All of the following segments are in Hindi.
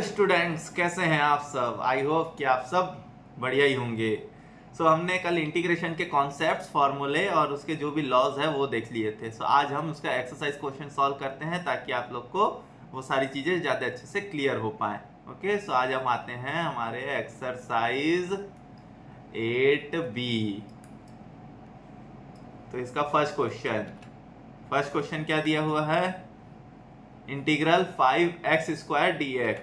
स्टूडेंट्स कैसे हैं आप सब। आई होप कि आप सब बढ़िया ही होंगे। हमने कल इंटीग्रेशन के कॉन्सेप्ट्स, फार्मूले और उसके जो भी लॉज है वो देख लिए थे। आज हम उसका एक्सरसाइज क्वेश्चन सॉल्व करते हैं ताकि आप लोग को वो सारी चीज़ें ज़्यादा अच्छे से क्लियर हो पाए। ओके, सो आज हम आते हैं हमारे एक्सरसाइज 8B। तो इसका फर्स्ट क्वेश्चन क्या दिया हुआ है? Integral 5x² dx।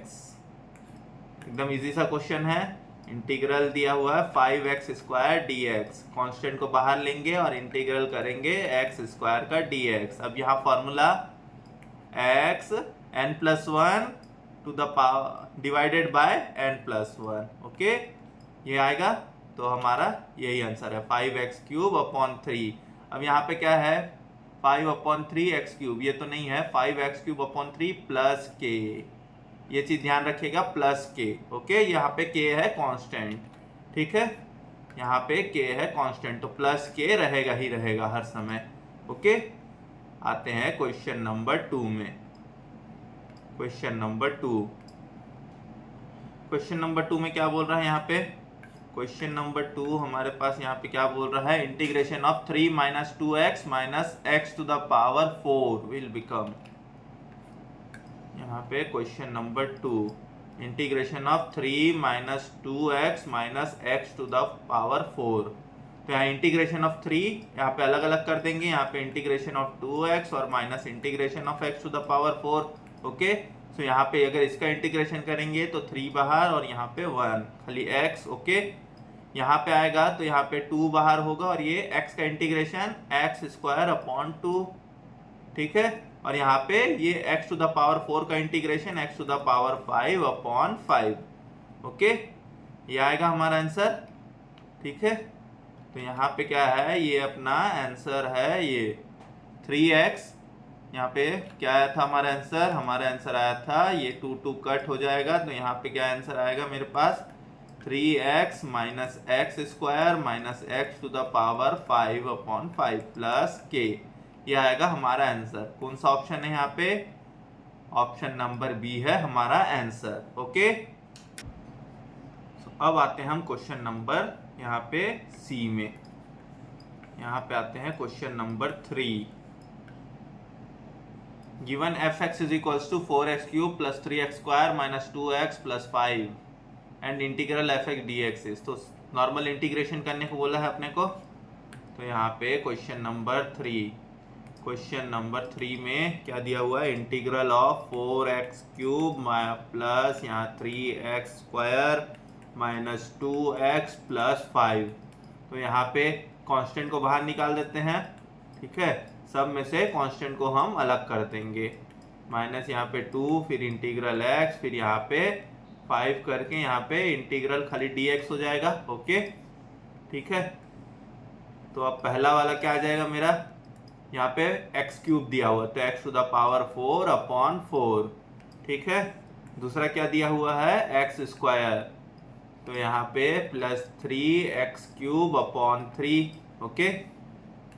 एकदम इजी सा क्वेश्चन है। इंटीग्रल दिया हुआ है 5x² dx। कांस्टेंट को बाहर लेंगे और इंटीग्रल करेंगे x² का dx। अब यहाँ formula x n+1 to the power divided by n+1। Okay, ये आएगा। तो हमारा यही आंसर है 5x³ 3। अब यहाँ पे क्या है? 5/3x³। ये तो नहीं है, 5x³ प्लस k। ये चीज ध्यान रखिएगा, प्लस के। ओके, यहाँ पे के है कांस्टेंट। ठीक है, यहाँ पे के है कांस्टेंट, तो प्लस के रहेगा ही रहेगा हर समय। ओके, आते हैं क्वेश्चन नंबर 2 में। क्वेश्चन नंबर 2 में क्या बोल रहा है यहाँ पे? क्वेश्चन नंबर 2 हमारे पास यहाँ पे क्या बोल रहा है? Integration of 3 - 2x - x to the power 4 will become. यहाँ पे question number 2, integration of 3 - 2x - x to the power 4। तो यहाँ इंटीग्रेशन ऑफ 3 यहाँ पे अलग अलग कर देंगे। यहाँ पे इंटीग्रेशन ऑफ 2x और minus integration of x to the power 4। Okay, so यहाँ पे अगर इसका इंटीग्रेशन करेंगे तो 3 बाहर और यहाँ पे 1 खाली x। ओके, यहाँ पे आएगा तो यहाँ पे 2 बाहर होगा और ये x का इंटीग्रेशन x² 2। ठीक है, और यहाँ पे ये x टू द पावर 4 का integration x to the power 5/5। Okay, ये आएगा हमारा आंसर। ठीक है, तो यहाँ पे क्या है? ये अपना आंसर है ये 3x। यहाँ पे क्या आया था हमारा आंसर? हमारा आंसर आया था ये 2 कट हो जाएगा, तो यहाँ पे क्या आंसर आएगा मेरे पास? 3x - x² - x to the power 5/5 plus k। ये आएगा हमारा आंसर। कौन सा ऑप्शन है यहाँ पे? ऑप्शन नंबर बी है हमारा आंसर। ओके, अब आते हैं हम क्वेश्चन नंबर यहाँ पे सी में। यहाँ पे आते हैं question number 3। Given fx is equals to 4x³ + 3x² - 2x + 5 and integral fx dx is. तो नॉर्मल इंटीग्रेशन करने को बोला है अपने को। तो यहाँ पे क्वेश्चन नंबर 3 में क्या दिया हुआ है? इंटीग्रल ऑफ 4x³ प्लस यहाँ 3x² - 2x + 5। तो यहाँ पे कांस्टेंट को बाहर निकाल देते हैं। ठीक है, सब में से कांस्टेंट को हम अलग कर देंगे। माइनस यहाँ पे 2, फिर इंटीग्रल x, फिर यहाँ पे 5 करके यहाँ पे इंटीग्रल खाली dx हो जाएगा। ओके, ठीक है, तो अब पहला वाला क्या आ जाएगा मेरा? यहाँ पे x³ दिया हुआ, तो x टू द पावर 4/4। ठीक है, दूसरा क्या दिया हुआ है? x²। तो यहाँ पे प्लस 3x³ 3। ओके,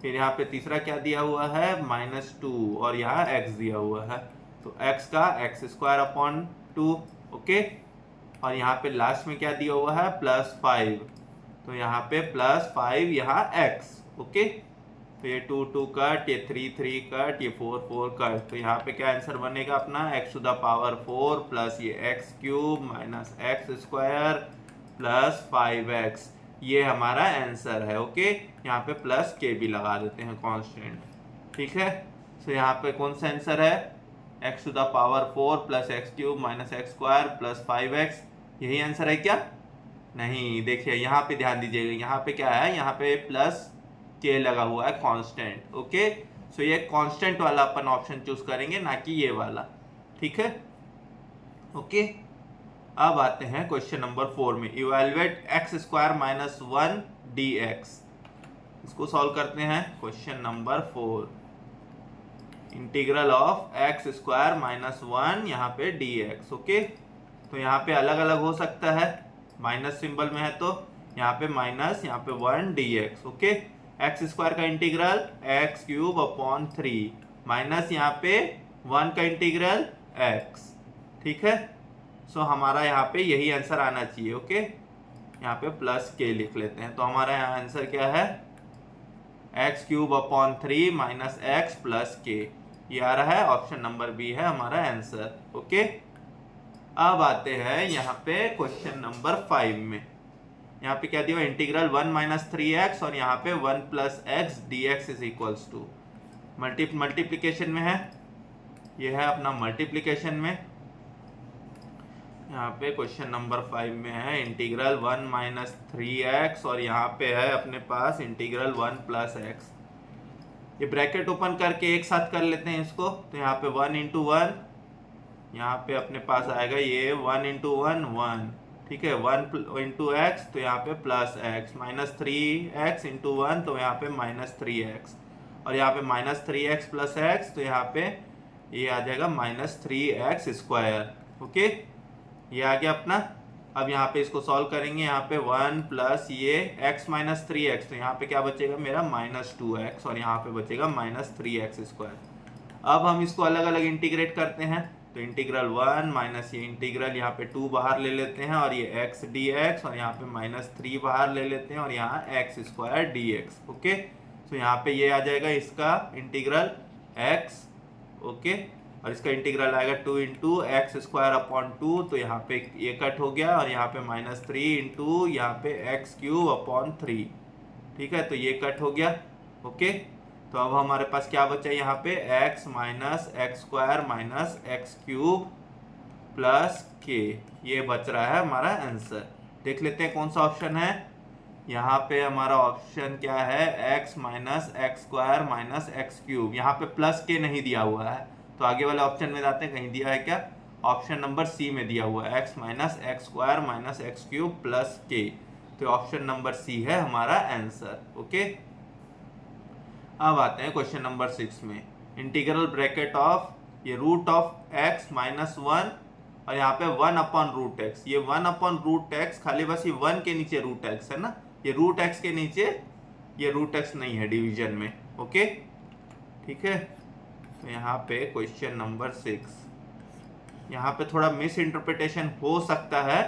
फिर यहाँ पे तीसरा क्या दिया हुआ है? -2 और यहाँ x दिया हुआ है, तो x का x² 2। ओके, और यहाँ पे लास्ट में क्या दिया हुआ है? +5। तो यहाँ पे +5 यहाँ x। ओके, तो ये 2 कट, ये 3 कट, ये 4 कट। तो यहाँ पे क्या आंसर बनेगा अपना? x to the power 4 plus ये x³ - x² प्लस 5x। ये हमारा आंसर है। ओके, यहाँ पे प्लस के भी लगा देते हैं कांस्टेंट। ठीक है, तो यहाँ पे कौन सा आंसर है? x to the power 4 plus x³ - x² plus 5x। यही आंसर है क्या? नहीं, देखिए यहाँ पे ध्यान दीजिएगा, यहाँ पे क्या है? यहाँ पे प्लस के लगा हुआ है कांस्टेंट। ओके, सो ये कांस्टेंट वाला अपन ऑप्शन चूज करेंगे, ना कि ये वाला। ठीक है, ओके, अब आते हैं क्वेश्चन नंबर 4 में। Evaluate x² - 1 dx। इसको सॉल्व करते हैं। Question number 4, integral of x² - 1 यहाँ पे dx। ओके, तो यहाँ पे अलग अलग हो सकता है, माइनस सिंबल में है तो यहाँ पे माइनस, यहाँ पे 1 dx। ओके, x² का इंटीग्रल x³ 3 माइनस यहाँ पे 1 का इंटीग्रल x। ठीक है, सो हमारा यहाँ पे यही आंसर आना चाहिए। ओके, यहाँ पे प्लस के लिख लेते हैं। तो हमारा यहाँ आंसर क्या है, x cube upon 3 minus X plus के, ये आ रहा है। ऑप्शन नंबर बी है हमारा आंसर। ओके, अब आते हैं यहाँ पे क्वेश्चन नंबर 5 में। यहाँ पे क्या दिया, इंटीग्रल 1 माइनस 3x और यहाँ पे 1 plus x D x is equals to, multiplication में है, ये है अपना मल्टीप्लीकेशन में। यहाँ पे क्वेश्चन नंबर 5 में है इंटीग्रल 1 माइनस 3x और यहाँ पे है अपने पास इंटीग्रल 1 प्लस एक्स। ये ब्रैकेट ओपन करके एक साथ कर लेते हैं इसको। तो यहाँ पे 1 इंटू 1, यहाँ पे अपने पास आएगा ये 1 इंटू 1 1, ठीक है। 1 इंटू एक्स तो यहाँ पे plus x, minus 3x into 1 तो यहाँ पे माइनस 3x, और यहाँ पे माइनस 3x प्लस एक्स तो यहाँ पे ये आ जाएगा माइनस 3x स्क्वायर। ओके, ये आ गया अपना। अब यहाँ पे इसको सॉल्व करेंगे, यहाँ पे 1 प्लस ये x माइनस 3x तो यहाँ पे क्या बचेगा मेरा माइनस 2x, और यहाँ पे बचेगा माइनस 3x स्क्वायर। अब हम इसको अलग अलग इंटीग्रेट करते हैं। तो इंटीग्रल 1 माइनस ये इंटीग्रल यहाँ पे 2 बाहर ले लेते हैं और ये x dx, और यहाँ पे माइनस 3 बाहर ले लेते हैं और यहाँ x स्क्वायर dx। ओके, तो यहाँ पे ये आ जाएगा इसका इंटीग्रल x। ओके, और इसका इंटीग्रल आएगा 2 इंटू एक्स स्क्वायर अपॉन 2, तो यहाँ पे ये कट हो गया, और यहाँ पे माइनस 3 इंटू यहाँ पे एक्स क्यूब अपॉन 3, ठीक है, तो ये कट हो गया। ओके, तो अब हमारे पास क्या बचा यहाँ पे, x minus x square minus x cube plus के, ये बच रहा है हमारा आंसर। देख लेते हैं कौन सा ऑप्शन है। यहाँ पे हमारा ऑप्शन क्या है, x minus x square minus x cube, यहाँ पे प्लस के नहीं दिया हुआ है, तो आगे वाले ऑप्शन में जाते हैं, कहीं दिया है क्या, ऑप्शन नंबर सी में दिया हुआ है x minus x square minus x cube plus के, तो ऑप्शन नंबर सी है हमारा आंसर। ओके, अब आते हैं क्वेश्चन नंबर 6 में। इंटीग्रल ब्रैकेट ऑफ ये रूट ऑफ x माइनस 1 और यहाँ पे 1 अपॉन रूट एक्स, ये 1 अपॉन रूट एक्स खाली बस ये 1 के नीचे रूट एक्स है ना, ये रूट एक्स के नीचे ये रूट एक्स नहीं है डिवीजन में। ओके, ठीक है। तो यहाँ पे क्वेश्चन नंबर 6, यहाँ पे थोड़ा मिस इंटरप्रिटेशन हो सकता है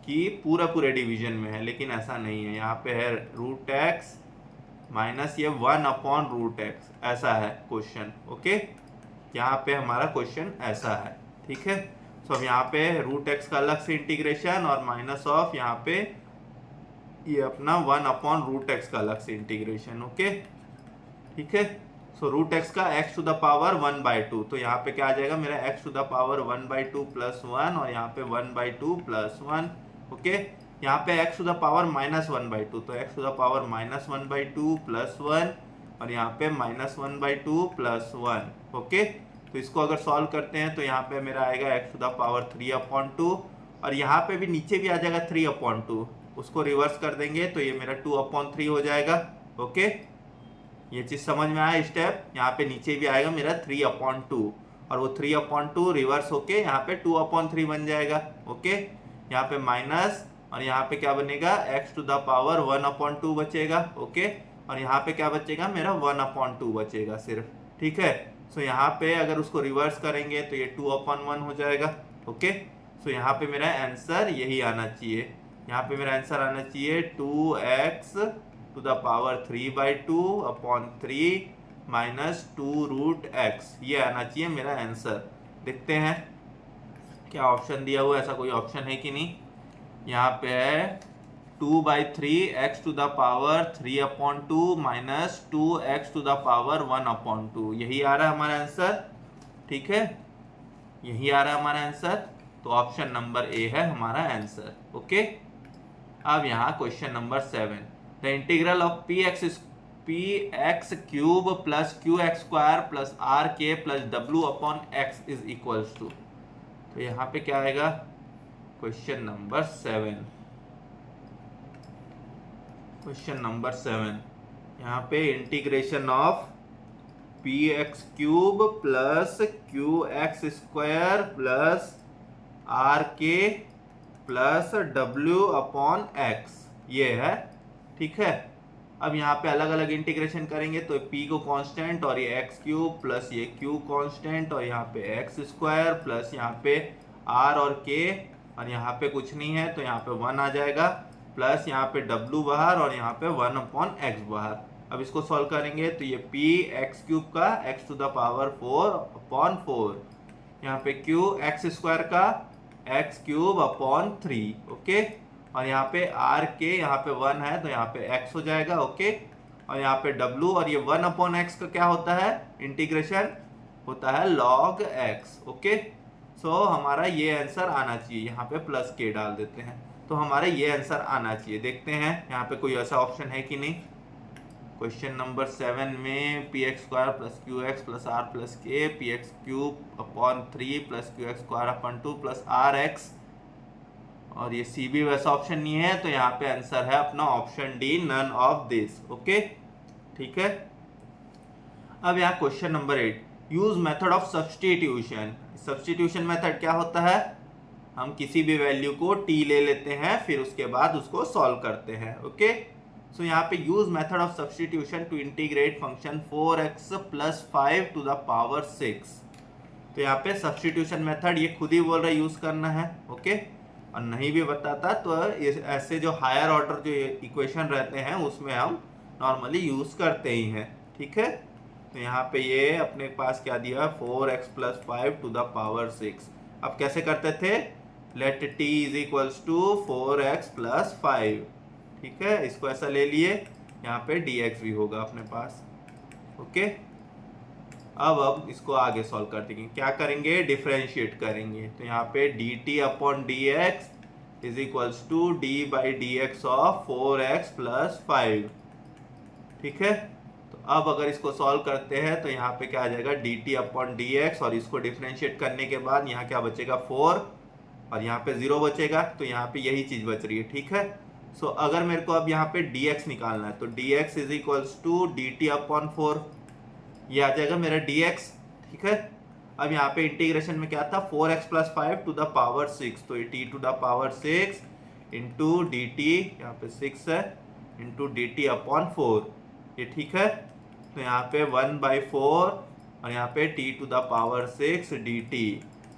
कि पूरे डिवीजन में है, लेकिन ऐसा नहीं है। यहाँ पे है रूट एक्स माइनस ये 1 अपॉन रूट एक्स, ऐसा है क्वेश्चन। ओके, यहाँ पे हमारा क्वेश्चन ऐसा है, ठीक है। तो अब यहाँ पे रूट एक्स का अलग से इंटीग्रेशन और माइनस ऑफ यहाँ पे ये अपना 1 अपॉन रूट एक्स का अलग से इंटीग्रेशन। ओके, ठीक है। सो रूट एक्स का x टू द पावर 1/2, तो यहाँ पे क्या आ जाएगा मेरा x to the power 1/2 plus 1 और यहाँ पे 1/2 प्लस 1। ओके, यहाँ पे x to the power minus 1/2, तो x to the power minus 1/2 plus 1 और यहाँ पे माइनस 1/2 प्लस 1। ओके, तो इसको अगर सॉल्व करते हैं तो यहाँ पे मेरा आएगा x टू द पावर 3/2 और यहाँ पे भी नीचे भी आ जाएगा 3/2, उसको रिवर्स कर देंगे तो ये मेरा 2/3 हो जाएगा। ओके, ये चीज समझ में आया स्टेप। यहाँ पे नीचे भी आएगा मेरा 3/2 और वो 3/2 रिवर्स होके यहाँ पे 2/3 बन जाएगा। ओके, यहाँ पे माइनस और यहाँ पे क्या बनेगा x टू द पावर 1/2 बचेगा। ओके, और यहाँ पे क्या बचेगा मेरा 1/2 बचेगा सिर्फ, ठीक है। सो यहाँ पे अगर उसको रिवर्स करेंगे तो ये 2/1 हो जाएगा। ओके, सो यहाँ पे मेरा आंसर यही आना चाहिए, यहाँ पे मेरा आंसर आना चाहिए 2x to the power 3/2 upon 3 minus 2 root x, ये आना चाहिए मेरा आंसर। देखते हैं क्या ऑप्शन दिया हुआ है, ऐसा कोई ऑप्शन है कि नहीं। यहाँ पे है 2/3 x to the power 3/2 minus 2x to the power 1/2, यही आ रहा है हमारा आंसर, ठीक है, यही आ रहा है हमारा आंसर। तो ऑप्शन नंबर ए है हमारा आंसर। ओके, अब यहाँ question number 7, the integral of px cube plus qx square plus rk plus w upon x is equals to, तो यहाँ पे क्या आएगा क्वेश्चन नंबर 7। क्वेश्चन नंबर 7, यहाँ पे integration of px cube plus qx square plus rk plus w upon x, ये है, ठीक है। अब यहाँ पे अलग अलग इंटीग्रेशन करेंगे तो p को कांस्टेंट और ये x क्यूब प्लस ये q कांस्टेंट और यहाँ पे x स्क्वायर प्लस यहाँ पे आर और के, और यहाँ पे कुछ नहीं है तो यहाँ पे 1 आ जाएगा, प्लस यहाँ पे w बाहर और यहाँ पे 1/x बाहर। अब इसको सॉल्व करेंगे तो ये p x क्यूब का x टू द पावर 4/4, यहाँ पे q x स्क्वायर का x क्यूब अपॉन 3, ओके। और यहाँ पे r के यहाँ पे 1 है तो यहाँ पे x हो जाएगा, ओके। और यहाँ पे w और ये 1/x का क्या होता है, इंटीग्रेशन होता है log x, ओके। सो हमारा ये आंसर आना चाहिए, यहाँ पे प्लस के डाल देते हैं तो हमारा ये आंसर आना चाहिए। देखते हैं यहाँ पे कोई ऐसा ऑप्शन है कि नहीं। क्वेश्चन नंबर 7 में P X square plus Q X plus R plus के P X cube upon 3 plus Q X square upon 2 plus R X, और ये सी भी वैसा ऑप्शन नहीं है तो यहाँ पे आंसर है अपना option D, none of this, okay, ठीक है। अब यहाँ question number 8, use method of substitution. Substitution method क्या होता है, हम किसी भी वैल्यू को t ले लेते हैं फिर उसके बाद उसको सॉल्व करते हैं, ओके। सो यहाँ पे use method of substitution to integrate function 4x + 5 to the power 6। तो यहाँ पे सब्स्टिट्यूशन मेथड ये खुद ही बोल रहा है यूज करना है, ओके। और नहीं भी बताता तो ऐसे जो हायर ऑर्डर जो इक्वेशन रहते हैं उसमें हम नॉर्मली यूज करते ही हैं, ठीक है। तो यहाँ पे ये अपने पास क्या दिया, 4x + 5 टू द पावर 6। अब कैसे करते थे, लेट t = 4x + 5, ठीक है। इसको ऐसा ले लिए, यहाँ पे dx भी होगा अपने पास, ओके। अब इसको आगे सॉल्व कर देंगे, क्या करेंगे, डिफरेंशिएट करेंगे। तो यहाँ पे dt/dx = d/dx ऑफ 4x + 5, ठीक है। तो अब अगर इसको सॉल्व करते हैं तो यहाँ पे क्या आ जाएगा, dt/dx, और इसको डिफरेंशिएट करने के बाद यहाँ क्या बचेगा, 4, और यहाँ पे 0 बचेगा, तो यहाँ पे यही चीज बच रही है, ठीक है। सो अगर मेरे को अब यहाँ पे dx निकालना है तो dx = dt/4, ये आ जाएगा मेरा dx, ठीक है। अब यहाँ पे इंटीग्रेशन में क्या था, 4x + 5 टू द पावर 6, तो ये t to the power 6 into dt, यहाँ पे 6 है, इंटू dt/4, ये ठीक है। तो यहाँ पे 1/4 और यहाँ पे t to the power 6 dt,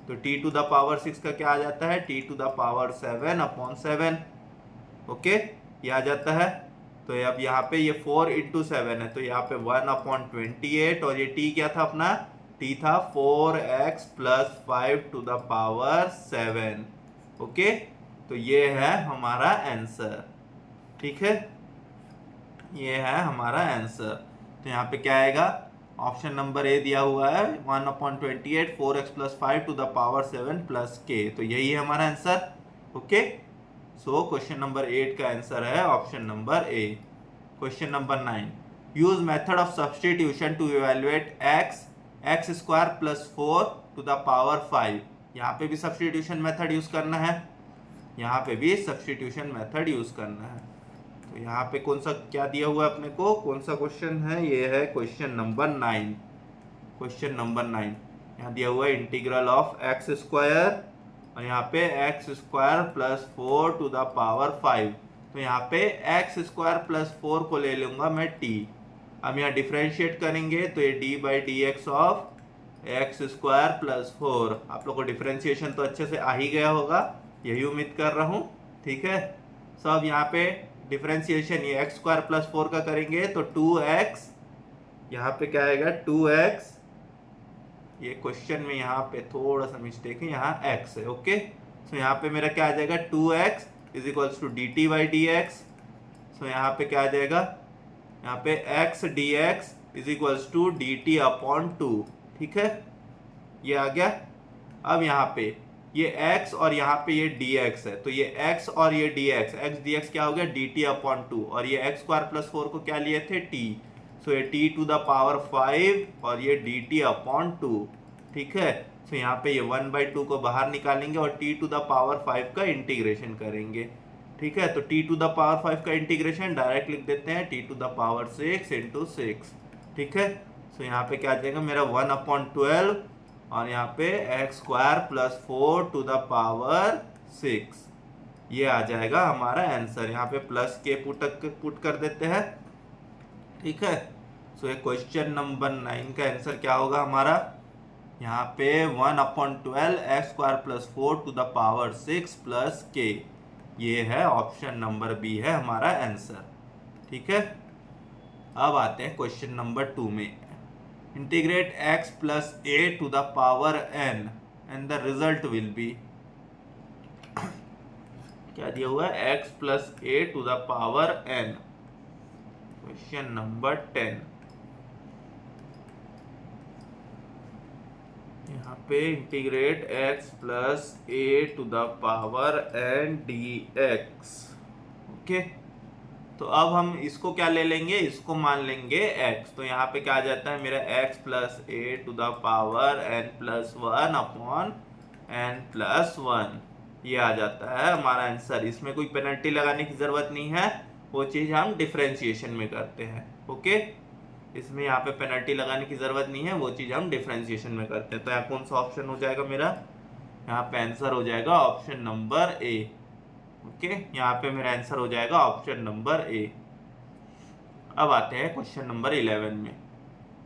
तो t टू द पावर 6 का क्या आ जाता है, t to the power 7/7, okay, ये आ जाता है। तो अब यहाँ पे ये 4 × 7 है तो यहाँ पे 1/28, और ये t क्या था अपना, t था 4x + 5 to the power 7, okay. तो ये है हमारा आंसर, ठीक है, ये है हमारा आंसर। तो यहाँ पे क्या आएगा, ऑप्शन नंबर ए दिया हुआ है 1/28 4x + 5 to the power 7 + k, तो यही है हमारा answer, okay. So question number 8 का आंसर है option number A. Question number 9, use method of substitution to evaluate x² + 4 to the power 5। यहाँ पे भी सब्स्टिट्यूशन मेथड यूज करना है, यहाँ पे भी सब्स्टिट्यूशन मेथड यूज करना है। तो यहाँ पे कौन सा क्या दिया हुआ है अपने को, कौन सा क्वेश्चन है, ये है क्वेश्चन नंबर 9। क्वेश्चन नंबर 9 यहाँ दिया हुआ है इंटीग्रल ऑफ x² और यहाँ पे x² + 4 टू द पावर 5। तो यहाँ पे x² + 4 को ले लूंगा मैं t। अब यहाँ डिफरेंशिएट करेंगे तो ये d/dx ऑफ x² + 4। आप लोग को डिफरेंशिएशन तो अच्छे से आ ही गया होगा, यही उम्मीद कर रहा हूँ, ठीक है। सो अब यहाँ पे डिफरेंशिएशन ये x² + 4 का करेंगे तो 2x, यहाँ पे क्या आएगा 2x, ये क्वेश्चन में यहाँ पे थोड़ा सा मिस्टेक है, यहाँ x है, ओके। सो यहाँ पे मेरा क्या आ जाएगा 2x = dt/dx। सो यहाँ पे क्या आ जाएगा, यहाँ पे x dx = dt/2, ठीक है, ये आ गया। अब यहाँ पे ये x और यहाँ पे ये dx है, तो ये x और ये x dx क्या हो गया dt/2, और ये x² + 4 को क्या लिए थे t, सो ये t टू द पावर 5 और ये dt/2, ठीक है। सो यहाँ पे ये 1/2 को बाहर निकालेंगे और t टू द पावर 5 का इंटीग्रेशन करेंगे, ठीक है। तो t टू द पावर 5 का इंटीग्रेशन डायरेक्ट लिख देते हैं, t टू द पावर 6 × 6, ठीक है। सो यहाँ पे क्या आ जाएगा मेरा 1/12 और यहाँ पे x² + 4 टू द पावर 6, ये आ जाएगा हमारा आंसर। यहाँ पे प्लस के पुट कर देते हैं, ठीक है। सो ये क्वेश्चन नंबर 9 का आंसर क्या होगा हमारा, यहाँ पे 1/12 x square plus 4 to the power 6 plus के, ये है ऑप्शन नंबर बी है हमारा आंसर। ठीक है, अब आते हैं क्वेश्चन नंबर 2 में। इंटीग्रेट x प्लस a to the power n and the result will be, क्या दिया हुआ है, x प्लस a to the power n। Question number 10, यहाँ पे इंटीग्रेट x प्लस a to the power n dx। Okay, तो अब हम इसको क्या ले लेंगे, इसको मान लेंगे x। तो यहाँ पे क्या आ जाता है मेरा x प्लस a to the power n plus 1 upon n plus 1, ये आ जाता है हमारा आंसर। इसमें कोई पेनल्टी लगाने की जरूरत नहीं है, वो चीज हम डिफरेंशिएशन में करते हैं। ओके, इसमें यहाँ पे पेनल्टी लगाने की जरूरत नहीं है, वो चीज हम डिफरेंशिएशन में करते हैं। तो यहाँ कौन सा ऑप्शन हो जाएगा मेरा, यहाँ पे आंसर हो जाएगा ऑप्शन नंबर ए। ओके, यहाँ पे मेरा आंसर हो जाएगा ऑप्शन नंबर ए। अब आते हैं क्वेश्चन नंबर 11 में।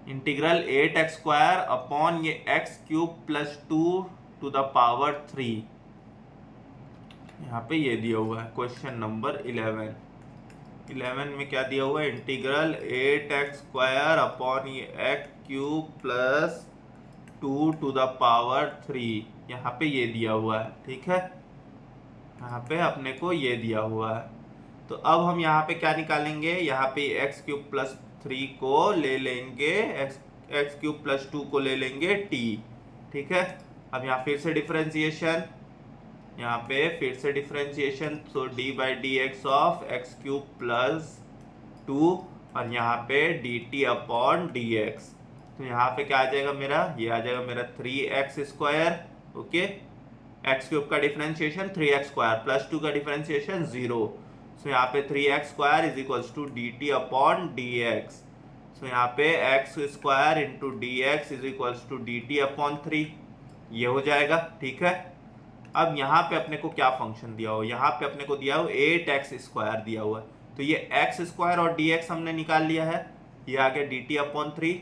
इंटीग्रल 8x स्क्वायर अपॉन ये x cube plus 2 to the power 3, यहाँ पे ये दिया हुआ है क्वेश्चन नंबर 11 में क्या दिया हुआ है, इंटीग्रल 8x स्क्वायर अपॉन ये x cube plus 2 to the power 3, यहाँ पे ये दिया हुआ है। ठीक है, यहाँ पे अपने को ये दिया हुआ है। तो अब हम यहाँ पे क्या निकालेंगे, यहाँ पे x क्यूब प्लस 3 को ले लेंगे, x क्यूब प्लस 2 को ले लेंगे t। ठीक है, अब यहाँ फिर से डिफरेंशिएशन, यहाँ पे फिर से डिफरेंशिएशन, तो d by D x of x cube plus 2 और यहाँ पे dt अपॉन डी एक्स। तो यहाँ पे क्या आ जाएगा मेरा, ये आ जाएगा मेरा 3x square. Okay, x cube का डिफरेंशिएशन 3x स्क्वायर प्लस 2 का डिफरेंशिएशन 0। सो यहाँ पे 3x square is equals to dt upon dx। So यहाँ पे x square into d x is equals to dt upon 3, ये हो जाएगा। ठीक है, अब यहाँ पे अपने को क्या फंक्शन दिया हो, यहाँ पे अपने को दिया हो 8x स्क्वायर दिया हुआ है। तो ये x स्क्वायर और dx हमने निकाल लिया है, ये आ गया dt अपॉन 3।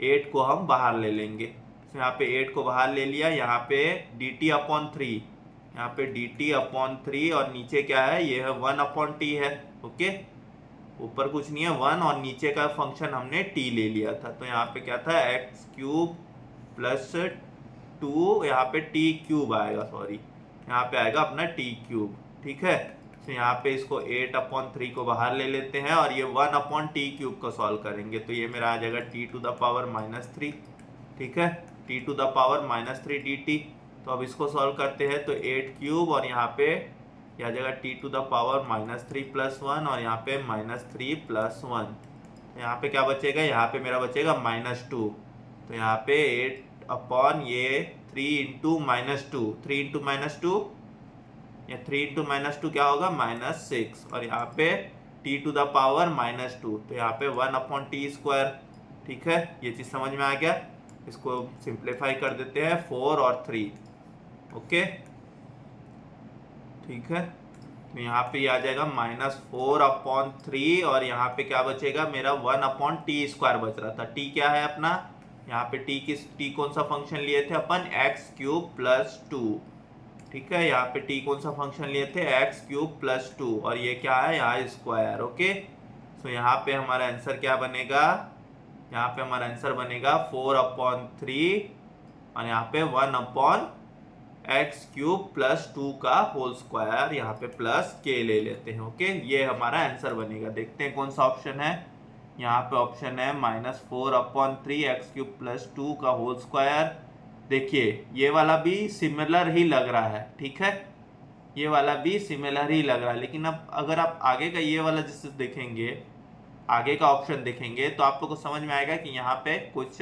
8 को हम बाहर ले लेंगे, तो यहाँ पे 8 को बाहर ले लिया, यहाँ पे dt अपॉन 3, यहाँ पे dt अपॉन 3 और नीचे क्या है, ये है 1 अपॉन t है। ओके, ऊपर कुछ नहीं है 1 और नीचे का फंक्शन हमने t ले लिया था। तो यहाँ पे क्या था, एक्स क्यूब प्लस 2, यहाँ पे टी क्यूब आएगा, सॉरी यहाँ पे आएगा अपना टी क्यूब। ठीक है, तो यहाँ पे इसको 8 अपॉन 3 को बाहर ले लेते हैं और ये 1 अपॉन टी क्यूब को सॉल्व करेंगे, तो ये मेरा आ जाएगा टी टू द पावर -3। ठीक है, t to the power -3 dt। तो अब इसको सॉल्व करते हैं, तो 8 क्यूब और यहाँ पे यह आ जाएगा t to the power -3 plus 1 और यहाँ पे -3 प्लस 1। तो यहाँ पे क्या बचेगा, यहाँ पे मेरा बचेगा -2। तो यहाँ पे 8 अपॉन ये 3 इंटू -2, 3 इंटू -2 या 3 इंटू -2 क्या होगा, -6 और यहाँ पे t टू द पावर -2, तो यहाँ पे 1 अपॉन टी स्क्वायर। ठीक है, ये चीज़ समझ में आ गया। इसको सिंप्लीफाई कर देते हैं 4 और 3। ओके, ठीक है, तो यहाँ पे ये आ जाएगा -4 अपॉन 3 और यहाँ पे क्या बचेगा मेरा 1 अपॉन टी स्क्वायर बच रहा था। t क्या है अपना, यहाँ पे t कौन सा फंक्शन लिए थे अपन, एक्स क्यूब प्लस 2। ठीक है, यहाँ पे t कौन सा फंक्शन लिए थे, एक्स क्यूब प्लस 2 और ये क्या है यहाँ स्क्वायर। ओके, सो यहाँ पे हमारा आंसर क्या बनेगा, यहाँ पे हमारा आंसर बनेगा 4 अपॉन 3 और यहाँ पे 1 अपॉन एक्स क्यूब प्लस 2 का होल स्क्वायर, यहाँ पे प्लस के ले लेते हैं। ओके, ये हमारा आंसर बनेगा। देखते हैं कौन सा ऑप्शन है, यहाँ पे ऑप्शन है -4 अपॉन 3 एक्स क्यूब प्लस 2 का होल स्क्वायर। देखिए ये वाला भी सिमिलर ही लग रहा है। ठीक है, ये वाला भी सिमिलर ही लग रहा है, लेकिन अब अगर आप आगे का ये वाला जिससे देखेंगे, आगे का ऑप्शन देखेंगे तो आप लोग को समझ में आएगा कि यहाँ पे कुछ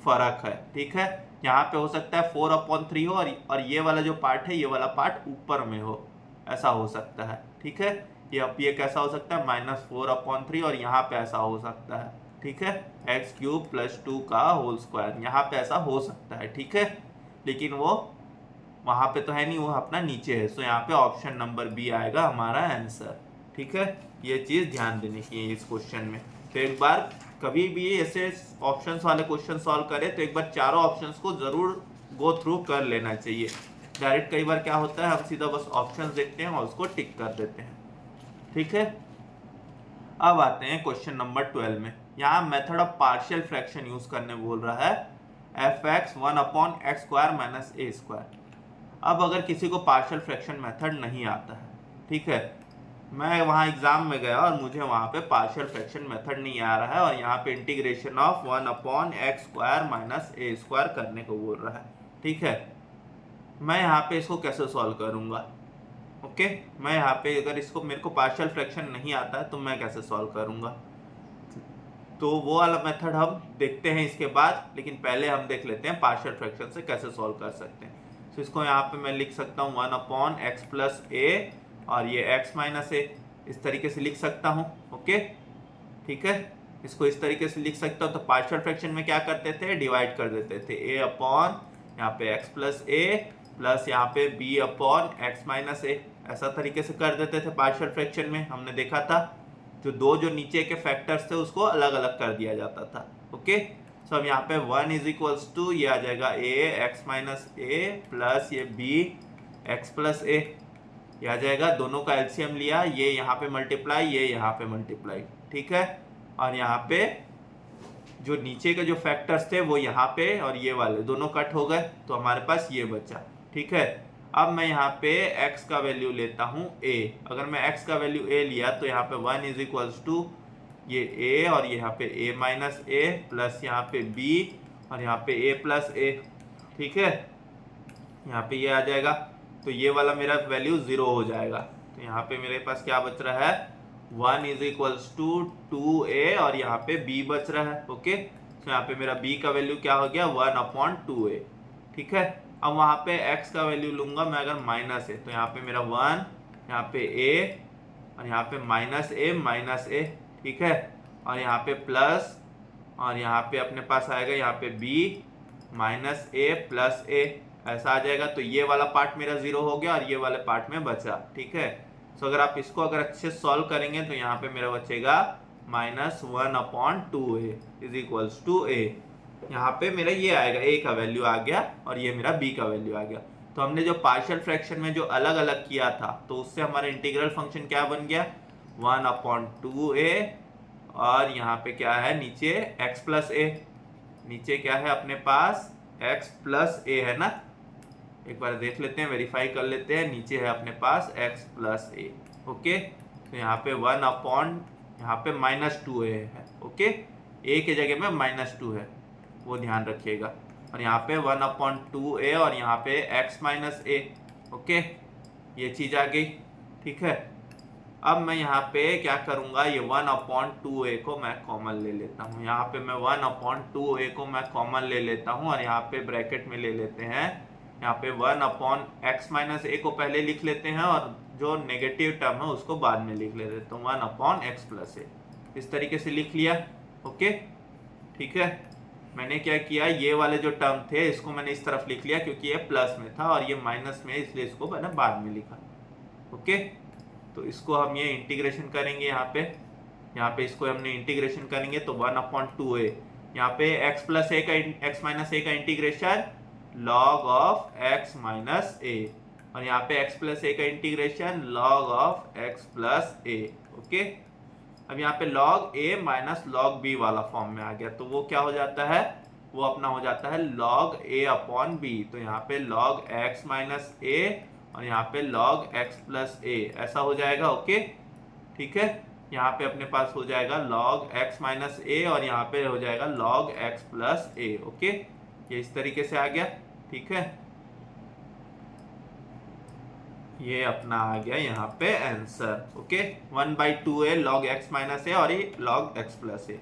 फर्क है। ठीक है, यहाँ पे हो सकता है 4 अपॉन 3 हो और ये वाला जो पार्ट है, ये वाला पार्ट ऊपर में हो, ऐसा हो सकता है। ठीक है, ये कैसा हो सकता है, -4 अपॉन 3 और यहाँ पे ऐसा हो सकता है। ठीक है, एक्स क्यूब प्लस 2 का होल स्क्वायर, यहाँ पे ऐसा हो सकता है। ठीक है, लेकिन वो वहाँ पे तो है नहीं, वो अपना नीचे है। सो यहाँ पे ऑप्शन नंबर बी आएगा हमारा आंसर। ठीक है, ये चीज़ ध्यान देने की है इस क्वेश्चन में। तो एक बार कभी भी ऐसे ऑप्शंस वाले क्वेश्चन सॉल्व करें तो एक बार चारों ऑप्शंस को जरूर गो थ्रू कर लेना चाहिए। डायरेक्ट कई बार क्या होता है, हम सीधा बस ऑप्शंस देखते हैं और उसको टिक कर देते हैं। ठीक है, अब आते हैं क्वेश्चन नंबर 12 में। यहाँ method of partial fraction use करने बोल रहा है, एफ एक्स 1/x² - a²। अब अगर किसी को पार्शियल फ्रैक्शन मेथड नहीं आता है, ठीक है, मैं वहाँ एग्जाम में गया और मुझे वहाँ पे पार्शियल फ्रैक्शन मेथड नहीं आ रहा है और यहाँ पे इंटीग्रेशन ऑफ 1/x² - a² करने को बोल रहा है। ठीक है, मैं यहाँ पे इसको कैसे सॉल्व करूँगा? ओके, मैं यहाँ पे अगर इसको मेरे को पार्शियल फ्रैक्शन नहीं आता है तो मैं कैसे सॉल्व करूँगा? तो वो वाला मेथड हम देखते हैं इसके बाद, लेकिन पहले हम देख लेते हैं पार्शियल फ्रैक्शन से कैसे सॉल्व कर सकते हैं। तो इसको यहाँ पे मैं लिख सकता हूँ 1/x + a और ये x - a, इस तरीके से लिख सकता हूँ। ओके, ठीक है, इसको इस तरीके से लिख सकता हूँ। तो पार्शियल फ्रैक्शन में क्या करते थे, डिवाइड कर देते थे a/ यहाँ पे x + a प्लस यहाँ पे b/x - a, ऐसा तरीके से कर देते थे पार्शियल फ्रैक्शन में। हमने देखा था जो नीचे के फैक्टर्स थे उसको अलग अलग कर दिया जाता था। ओके, सो अब यहाँ पे 1 = ये आ जाएगा a(x - a) प्लस ये b(x + a), ये आ जाएगा। दोनों का एलसीएम लिया, ये यहाँ पे मल्टीप्लाई, ये यहाँ पे मल्टीप्लाई। ठीक है, और यहाँ पे जो नीचे के जो फैक्टर्स थे वो यहाँ पे और ये वाले दोनों कट हो गए, तो हमारे पास ये बचा। ठीक है, अब मैं यहाँ पे x का वैल्यू लेता हूँ a। अगर मैं x का वैल्यू a लिया तो यहाँ पे 1 = ये a और यहाँ पे a - a प्लस यहाँ पे b और यहाँ पे a + a। ठीक है, यहाँ पे ये आ जाएगा, तो ये वाला मेरा वैल्यू 0 हो जाएगा। तो यहाँ पे मेरे पास क्या बच रहा है, 1 = 2a और यहाँ पे b बच रहा है। ओके, तो यहाँ पे मेरा b का वैल्यू क्या हो गया, 1/2a। ठीक है, अब वहाँ पे x का वैल्यू लूंगा मैं अगर माइनस है, तो यहाँ पे मेरा 1, यहाँ पे a और यहाँ पे -a। ठीक है, और यहाँ पे प्लस और यहाँ पे अपने पास आएगा यहाँ पे b -a + a, ऐसा आ जाएगा। तो ये वाला पार्ट मेरा 0 हो गया और ये वाले पार्ट में बचा। ठीक है, तो अगर आप इसको अगर अच्छे से सॉल्व करेंगे तो यहाँ पे मेरा बचेगा -1/2a = a। यहाँ पे मेरा ये आएगा, a का वैल्यू आ गया और ये मेरा b का वैल्यू आ गया। तो हमने जो पार्शियल फ्रैक्शन में जो अलग अलग किया था तो उससे हमारा इंटीग्रल फंक्शन क्या बन गया, 1/2a और यहाँ पे क्या है नीचे x + a, नीचे क्या है अपने पास x + a है ना, एक बार देख लेते हैं, वेरीफाई कर लेते हैं, नीचे है अपने पास x + a। ओके, तो यहाँ पे यहाँ पे -2a है। ओके, a के जगह में -2 है, वो ध्यान रखिएगा। और यहाँ पे 1/2a और यहाँ पे x - a। ओके, ये चीज आ गई। ठीक है, अब मैं यहाँ पे क्या करूँगा, ये 1/2a को मैं कॉमन ले लेता हूँ। यहाँ पे मैं 1/2a को मैं कॉमन ले लेता हूँ और यहाँ पे ब्रैकेट में ले लेते हैं, यहाँ पे 1/x - a को पहले लिख लेते हैं और जो नेगेटिव टर्म है उसको बाद में लिख लेते हैं। तो 1/x + a इस तरीके से लिख लिया। ओके, ठीक है, मैंने क्या किया, ये वाले जो टर्म थे इसको मैंने इस तरफ लिख लिया क्योंकि ये प्लस में था और ये माइनस में, इसलिए इसको मैंने बाद में लिखा। ओके, तो इसको हम ये इंटीग्रेशन करेंगे यहाँ पे इसको हमने इंटीग्रेशन करेंगे तो 1/2a, यहाँ पे x + a का integration log of x - a और यहाँ पे x + a का integration log of x + a। Okay, अब यहाँ पे log a - log b वाला फॉर्म में आ गया, तो वो क्या हो जाता है, वो अपना हो जाता है log a/b। तो यहाँ पे log x - a और यहाँ पे log x + a ऐसा हो जाएगा। ओके, ठीक है, यहाँ पे अपने पास हो जाएगा log x - a और यहाँ पे हो जाएगा log x + a। ओके, ये इस तरीके से आ गया। ठीक है, ये अपना आ गया यहाँ पे answer. Okay, 1/2a log x - a और ये log x + a।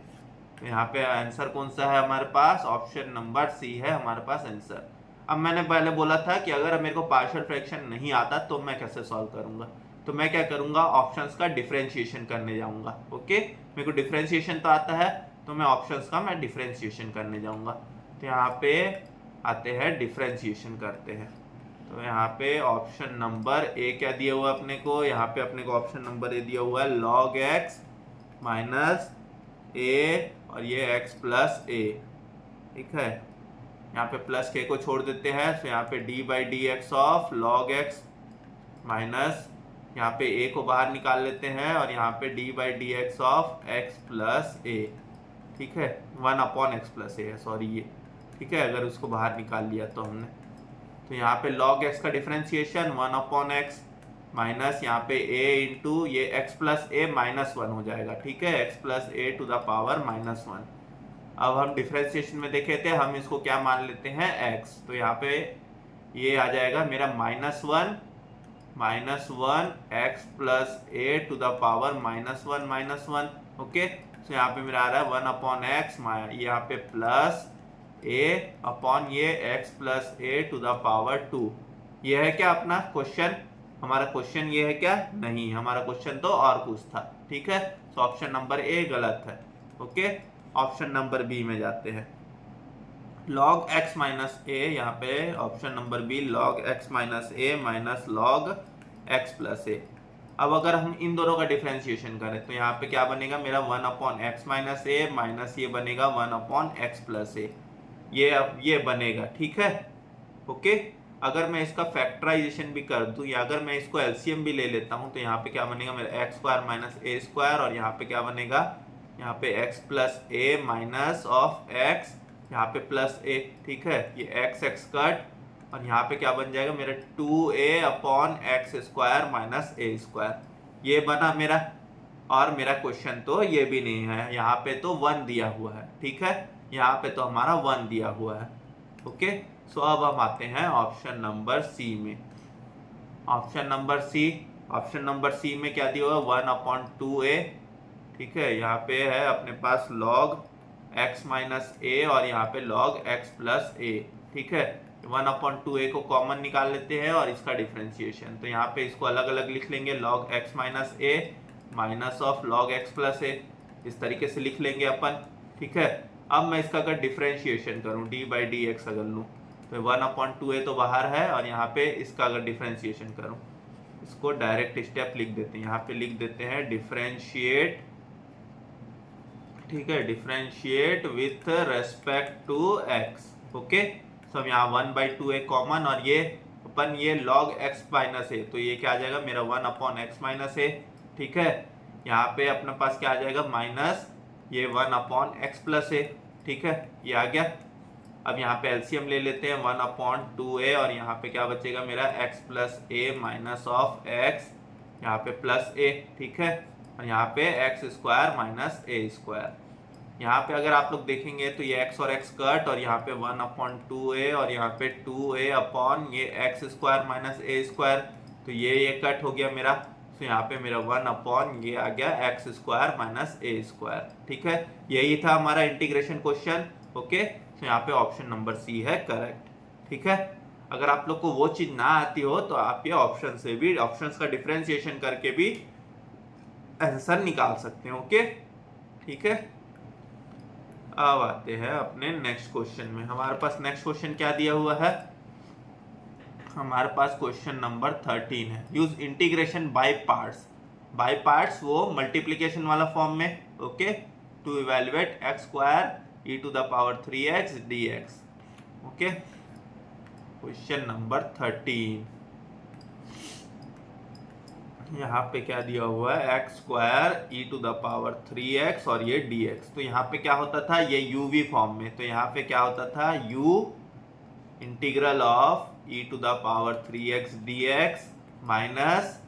तो यहाँ पे आंसर कौन सा है हमारे पास, ऑप्शन नंबर सी है हमारे पास आंसर। अब मैंने पहले बोला था कि अगर मेरे को पार्शियल फ्रैक्शन नहीं आता तो मैं कैसे सॉल्व करूंगा, तो मैं क्या करूंगा, ऑप्शंस का डिफरेंशिएशन करने जाऊंगा। ओके, मेरे को डिफरेंशिएशन तो आता है तो मैं ऑप्शंस का मैं डिफरेंशिएशन करने जाऊंगा। तो यहाँ पे आते हैं, डिफरेंशिएशन करते हैं। तो यहाँ पे ऑप्शन नंबर ए क्या दिया हुआ अपने को, यहाँ पे अपने को ऑप्शन नंबर ए दिया हुआ है log x - a और ये x प्लस ए, ठीक है। यहाँ पे प्लस के को छोड़ देते हैं, तो यहाँ पे D by D x of log x minus यहाँ पे a को बाहर निकाल लेते हैं और यहाँ पे D by D x of X plus A, ठीक है। 1/x प्लस ए है, सॉरी ये, ठीक है, अगर उसको बाहर निकाल लिया तो हमने, तो यहाँ पे log x का डिफरेंशिएशन 1/x माइनस यहाँ पे a इंटू ये x प्लस ए -1 हो जाएगा, ठीक है, x plus a to the power -1। अब हम डिफरेंशिएशन में देखे थे, हम इसको क्या मान लेते हैं x, तो यहाँ पे ये आ जाएगा मेरा -1 x plus a to the power -1, okay. तो यहाँ पे मेरा आ रहा है 1/x, यहाँ पे प्लस a अपॉन ये x plus a to the power 2। ये है क्या अपना क्वेश्चन? हमारा क्वेश्चन ये है क्या? नहीं, हमारा क्वेश्चन तो और कुछ था, ठीक है। तो ऑप्शन नंबर ए गलत है, ओके। ऑप्शन नंबर बी में जाते हैं, log x माइनस ए, यहाँ पे option number B log x minus A minus log x plus A. अब अगर हम इन दोनों का डिफरेंशिएशन करें तो यहाँ पे क्या बनेगा मेरा 1/x माइनस ए माइनस ये बनेगा 1/x प्लस ए, ये बनेगा, ठीक है, ओके। अगर मैं इसका फैक्टराइजेशन भी कर दूं या अगर मैं इसको एलसीएम भी ले लेता हूं तो यहाँ पे क्या बनेगा मेरा x square minus A square, और यहाँ पे क्या बनेगा, यहाँ पे x plus A minus of x, यहाँ पे प्लस ए, ठीक है, ये x कट, और यहाँ पे क्या बन जाएगा मेरा 2a upon X square minus A square, ये बना मेरा। और मेरा क्वेश्चन तो ये भी नहीं है, यहाँ पे तो 1 दिया हुआ है, ठीक है, यहाँ पे तो हमारा 1 दिया हुआ है, ओके। सो अब हम आते हैं ऑप्शन नंबर सी में। ऑप्शन नंबर सी में क्या दिया हुआ है 1/2a, ठीक है, यहाँ पे है अपने पास log x माइनस ए और यहाँ पे log x प्लस ए, ठीक है। 1/2a को कॉमन निकाल लेते हैं और इसका डिफरेंशिएशन, तो यहाँ पे इसको अलग अलग लिख लेंगे, log x minus A minus of log x plus A, इस तरीके से लिख लेंगे अपन, ठीक है। अब मैं इसका अगर डिफरेंशिएशन करूँ डी बाई डी एक्स अगर लूँ तो 1/2a तो बाहर है, और यहाँ पे इसका अगर डिफरेंशिएशन करूँ, इसको डायरेक्ट स्टेप लिख देते हैं, यहाँ पे लिख देते हैं डिफरेंशिएट, ठीक है, differentiate with respect to x, okay. तो हम यहाँ 1/2a कॉमन, और ये अपन ये log x माइनस ए, तो ये क्या आ जाएगा मेरा 1/x माइनस ए, ठीक है। यहाँ पे अपने पास क्या आ जाएगा माइनस ये 1/x प्लस ए, ठीक है, ये आ गया। अब यहाँ पे एलसीएम ले लेते हैं 1/2a, और यहाँ पे क्या बचेगा मेरा x plus A minus of x, यहाँ पे प्लस ए, ठीक है, और यहाँ पे x square minus A square. यहाँ पे अगर आप लोग देखेंगे तो ये x और x कट, और यहाँ पे 1/2a और यहाँ पे 2a अपॉन ये x square minus A square, तो ये कट हो गया मेरा, तो यहाँ पे मेरा 1 अपॉन ये आ गया x square minus A square, ठीक है। यही था हमारा इंटीग्रेशन क्वेश्चन, ओके। तो यहाँ पे ऑप्शन नंबर सी है करेक्ट, ठीक है। अगर आप लोग को वो चीज ना आती हो तो आप ये ऑप्शन से भी, ऑप्शंस का डिफरेंशिएशन करके भी आंसर निकाल सकते हैं, ओके, ठीक है। अब आते हैं अपने नेक्स्ट क्वेश्चन में। हमारे पास नेक्स्ट क्वेश्चन क्या दिया हुआ है, हमारे पास क्वेश्चन नंबर 13 है, यूज इंटीग्रेशन बाय पार्ट्स वो मल्टीप्लिकेशन वाला फॉर्म में, okay, to evaluate x square e to the power 3x dx, okay. Question number 13, यहाँ पे क्या दिया हुआ है x square e to the power 3x और ये dx, तो यहाँ पे क्या होता था ये uv फॉर्म में, तो यहाँ पे क्या होता था u integral of e to the power 3x dx minus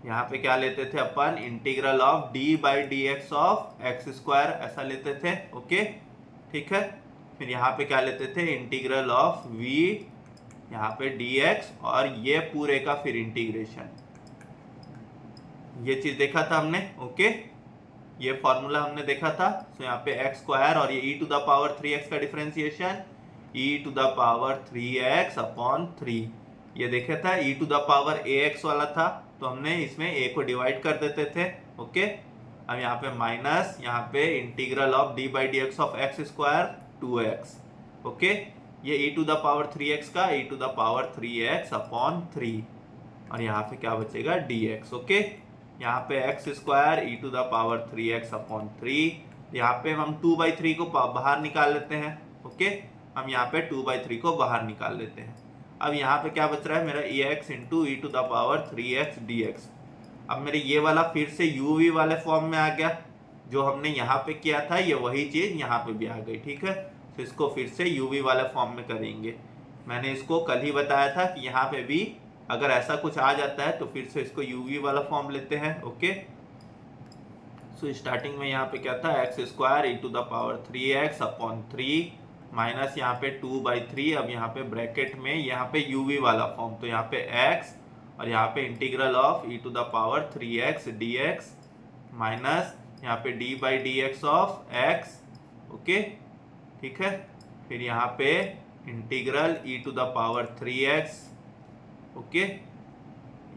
यहाँ पे क्या लेते थे अपन integral of d by D x of x square, ऐसा लेते थे, ओके, ठीक है। फिर यहाँ पे क्या लेते थे इंटीग्रल ऑफ v यहाँ पे dx, और ये पूरे का फिर इंटीग्रेशन, ये चीज देखा था हमने, ओके, ये फॉर्मूला हमने देखा था। तो यहाँ पे एक्स स्क्वायर और ये e to the power 3x का differentiation e to the power 3x upon 3, ये देखा था e to the power ax वाला था, तो हमने इसमें a को डिवाइड कर देते थे, ओके। अब यहाँ पे माइनस यहाँ पे integral of d by D x of x square 2x, okay, ये e to the power 3x का e to the power 3x upon 3, और यहाँ पे क्या बचेगा dx, ओके। यहाँ पे x square e to the power 3x upon 3, तो यहाँ पे हम 2/3 को बाहर निकाल लेते हैं। ओके, हम यहाँ पे 2/3 को बाहर निकाल लेते हैं। अब यहाँ पे क्या बच रहा है मेरा ax into E to the power 3x dx। अब मेरे ये वाला फिर से uv वाले फॉर्म में आ गया, जो हमने यहाँ पे किया था ये वही चीज यहाँ पे भी आ गई। ठीक है, तो इसको फिर से uv वाले फॉर्म में करेंगे। मैंने इसको कल ही बताया था कि यहाँ पे भी अगर ऐसा कुछ आ जाता है तो फिर से इसको uv वाला फॉर्म लेते हैं। ओके, सो स्टार्टिंग में यहाँ पे क्या था x square e to the power 3x upon 3 minus यहाँ पे 2/3। अब यहाँ पे ब्रैकेट में यहाँ पे uv वाला फॉर्म, तो यहाँ पे x और यहाँ पे integral of E to the power 3x dx minus यहाँ पे d/dx ऑफ x। ओके, ठीक है, फिर यहाँ पे integral e to the power 3x। Okay,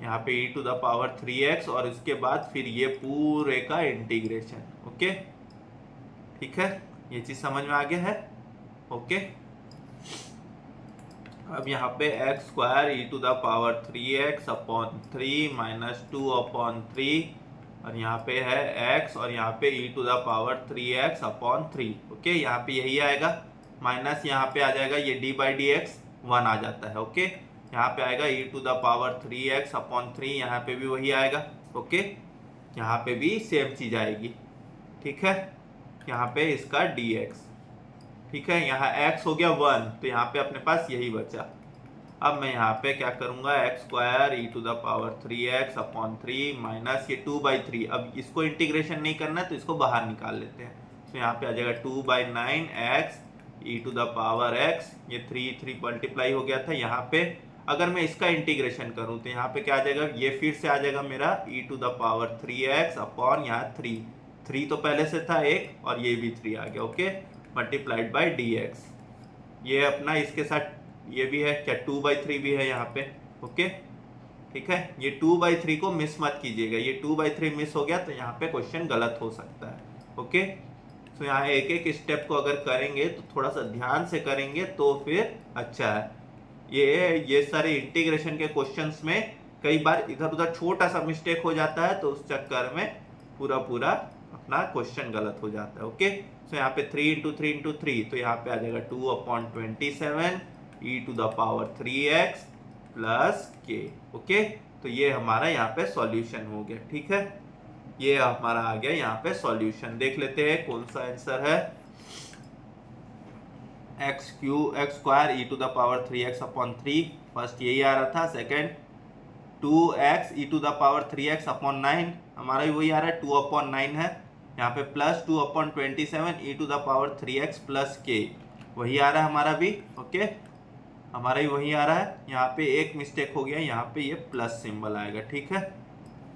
यहाँ पे e to the power 3x और इसके बाद फिर ये पूरे का इंटीग्रेशन। ओके, ठीक है, ये चीज समझ में आ गया है। ओके, अब यहाँ पे x square e to the power 3x upon 3 minus 2 upon 3 और यहाँ पे है x और यहाँ पे e to the power 3x upon 3। Okay, यहाँ पे यही आएगा, माइनस यहाँ पे आ जाएगा ये d/dx 1 आ जाता है। ओके, यहाँ पे आएगा e to the power 3x upon 3, यहाँ पे भी वही आएगा। ओके, यहाँ पे भी सेम चीज आएगी। ठीक है, यहाँ पे इसका dx। ठीक है, यहाँ x हो गया 1, तो यहाँ पे अपने पास यही बचा। अब मैं यहाँ पे क्या करूंगा x square e to the power 3x upon 3 minus ये 2/3। अब इसको इंटीग्रेशन नहीं करना है तो इसको बाहर निकाल लेते हैं। तो यहाँ पे आ जाएगा 2/9 x e to the power x। ये 3 मल्टीप्लाई हो गया था। यहाँ पे अगर मैं इसका इंटीग्रेशन करूं तो यहाँ पे क्या आ जाएगा, ये फिर से आ जाएगा मेरा e to the power 3x upon यहाँ 3 तो पहले से था 1 और ये भी 3 आ गया। Okay, multiplied by dx। ये अपना इसके साथ ये भी है क्या 2/3 भी है यहाँ पे। ओके, ठीक है, ये 2/3 को मिस मत कीजिएगा, ये 2/3 मिस हो गया तो यहाँ पे क्वेश्चन गलत हो सकता है। ओके, तो यहाँ एक एक स्टेप को अगर करेंगे तो थोड़ा सा ध्यान से करेंगे तो फिर अच्छा है। ये सारे इंटीग्रेशन के क्वेश्चंस में कई बार इधर उधर छोटा सा मिस्टेक हो जाता है, तो उस चक्कर में पूरा अपना क्वेश्चन गलत हो जाता है। ओके, तो यहाँ पे 3 × 3 × 3, तो यहाँ पे आ जाएगा 2/27 e to the power 3x plus k। Okay, तो ये हमारा यहाँ पे सॉल्यूशन हो गया। ठीक है, ये हमारा आ गया यहाँ पे सॉल्यूशन। देख लेते हैं कौन सा आंसर है। X square e to the power 3x upon 3, first यही आ रहा था। Second 2x e to the power 3x upon 9, हमारा भी वही आ रहा है, 2/9 है। यहाँ पे plus 2/27 e to the power 3x plus k, वही आ रहा है हमारा भी। ओके, हमारा भी वही आ रहा है। यहाँ पे एक मिस्टेक हो गया, यहाँ पे ये प्लस सिंबल आएगा। ठीक है,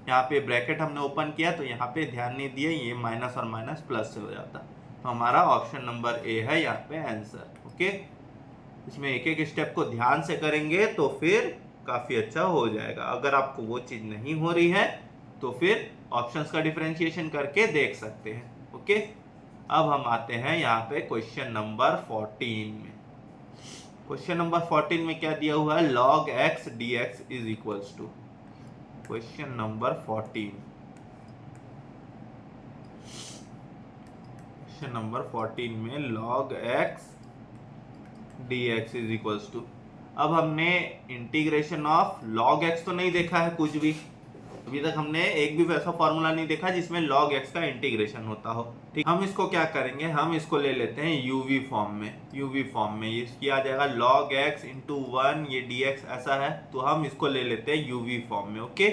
यहाँ पे ब्रैकेट हमने ओपन किया तो यहाँ पे ध्यान नहीं दिए, ये माइनस और माइनस प्लस से हो जाता। तो हमारा ऑप्शन नंबर ए है यहाँ पे आंसर। ओके, इसमें एक एक स्टेप को ध्यान से करेंगे तो फिर काफी अच्छा हो जाएगा। अगर आपको वो चीज नहीं हो रही है तो फिर ऑप्शंस का डिफरेंशिएशन करके देख सकते हैं। ओके, अब हम आते हैं यहाँ पे क्वेश्चन नंबर 14 में। क्वेश्चन नंबर 14 में क्या दिया हुआ है, log x dx is equals to. Question number 14, question number 14 में log x dx is equals to. अब हमने इंटीग्रेशन ऑफ log x तो नहीं देखा है कुछ भी, अभी तक हमने एक भी वैसा फॉर्मूला नहीं देखा जिसमें log x का इंटीग्रेशन होता हो। ठीक, हम इसको क्या करेंगे, हम इसको ले लेते हैं uv फॉर्म में। uv फॉर्म में इसकी आ जाएगा log x इंटू 1, ये dx ऐसा है, तो हम इसको ले लेते हैं uv फॉर्म में। ओके,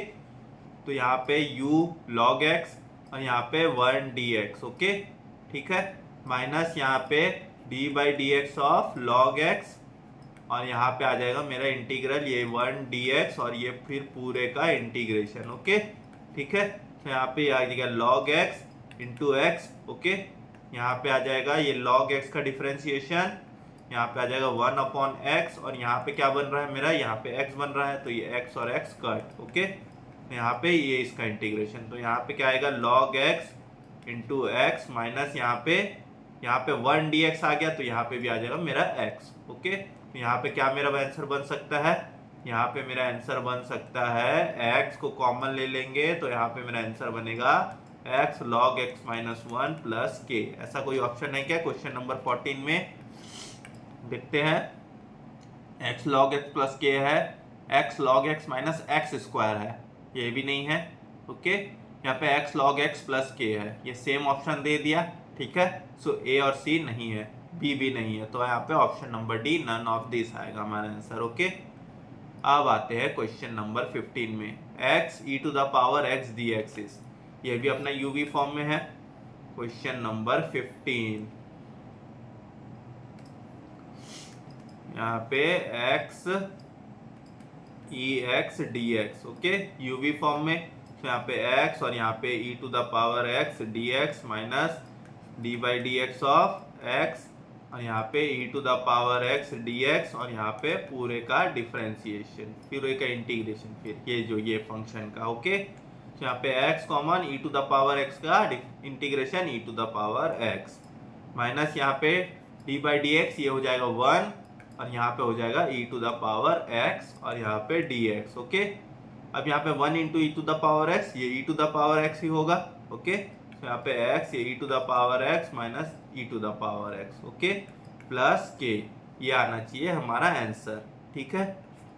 तो यहाँ पे u log x और यहाँ पे 1 dx। ओके, ठीक है, माइनस यहाँ पे d/dx ऑफ log x और यहाँ पे आ जाएगा मेरा इंटीग्रल ये 1 dx और ये फिर पूरे का इंटीग्रेशन। ओके, ठीक है, तो यहाँ पे आ जाएगा log x into x। Okay, यहाँ पे आ जाएगा ये log x का डिफरेंशिएशन, यहाँ पे आ जाएगा 1/x और यहाँ पे क्या बन रहा है मेरा, यहाँ पे x बन रहा है, तो ये x और x कट। ओके, तो यहाँ पे ये इसका इंटीग्रेशन, तो यहाँ पे क्या आएगा log x into x minus यहाँ पे 1 dx आ गया, तो यहाँ पे भी आ जाएगा मेरा x। ओके, यहाँ पे क्या मेरा आंसर बन सकता है, यहाँ पे मेरा आंसर बन सकता है x को कॉमन ले लेंगे तो यहाँ पे मेरा आंसर बनेगा x log x minus 1 plus के। ऐसा कोई ऑप्शन है क्या क्वेश्चन नंबर 14 में? देखते हैं। एक्स लॉग एक्स प्लस के है, x log x minus x square है, ये भी नहीं है। ओके, यहाँ पे एक्स लॉग एक्स प्लस के है, ये सेम ऑप्शन दे दिया। ठीक है, सो ए और सी नहीं है, बी भी नहीं है, तो यहाँ पे option number D none of this आएगा हमारा आंसर। ओके, अब आते हैं क्वेश्चन नंबर 15 में। X e to the power x D x is, ये भी अपना यूवी फॉर्म में है। क्वेश्चन नंबर 15, यहाँ पे X E X D x, okay, UV form में। तो यहाँ पे एक्स और यहाँ पे E to the power x D X minus D by D x of X, और यहाँ पे E to the power x D x, और यहाँ पे पूरे का डिफरेंशिएशन, पूरे का इंटीग्रेशन, फिर ये जो ये फंक्शन का। ओके, तो यहाँ पे x common, e to the power x का integration e to the power x minus यहाँ पे डी बाई डी एक्स, ये हो जाएगा 1, और यहाँ पे हो जाएगा ई टू द पावर x और यहाँ पे dx। ओके, अब यहाँ पे 1 into E to the power x, ये E to the power x ही होगा। ओके, तो यहाँ पे x, ये E to the power x minus E to the power x, okay, plus के, ये आना चाहिए हमारा आंसर। ठीक है,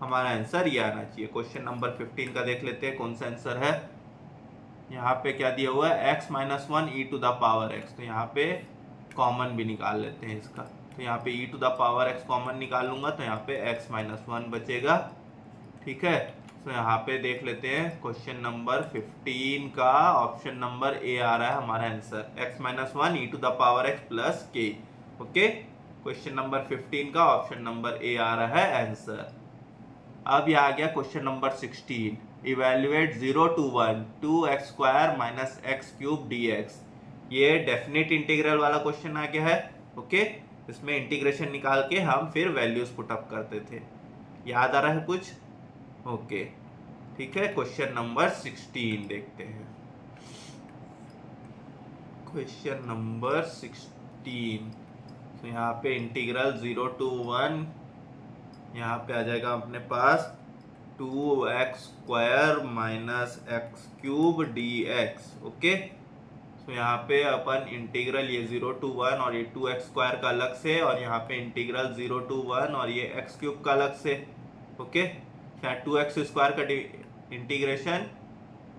हमारा आंसर ये आना चाहिए। क्वेश्चन नंबर 15 का देख लेते हैं कौन सा आंसर है। यहाँ पे क्या दिया हुआ है, x minus 1 e to the power x, तो यहाँ पे कॉमन भी निकाल लेते हैं इसका। तो यहाँ पे E to the power x common निकालूंगा, तो यहाँ पे x माइनस 1 बचेगा। ठीक है, तो यहाँ पे देख लेते हैं क्वेश्चन नंबर 15 का ऑप्शन नंबर ए आ रहा है हमारा answer, x minus 1 e to the power x plus k. Okay, question number 15 का ऑप्शन नंबर ए आ रहा है आंसर। अब यह आ गया question number 16, evaluate 0 to 1 2x square minus x cube dx। ये डेफिनेट इंटीग्रल वाला क्वेश्चन आ गया है। ओके, इसमें इंटीग्रेशन निकाल के हम फिर वैल्यूज पुटअप करते थे, याद आ रहा है कुछ? ओके, ठीक है, क्वेश्चन नंबर 16 देखते हैं। क्वेश्चन नंबर 16, तो यहाँ पे इंटीग्रल 0 to 1, यहाँ पे आ जाएगा अपने पास 2x square minus x cube dx। Okay, तो यहाँ पे अपन इंटीग्रल ये 0 to 1 और ये 2x स्क्वायर का अलग से, और यहाँ पे इंटीग्रल 0 to 1 और ये x क्यूब का अलग से। ओके, यहाँ 2x स्क्वायर का इंटीग्रेशन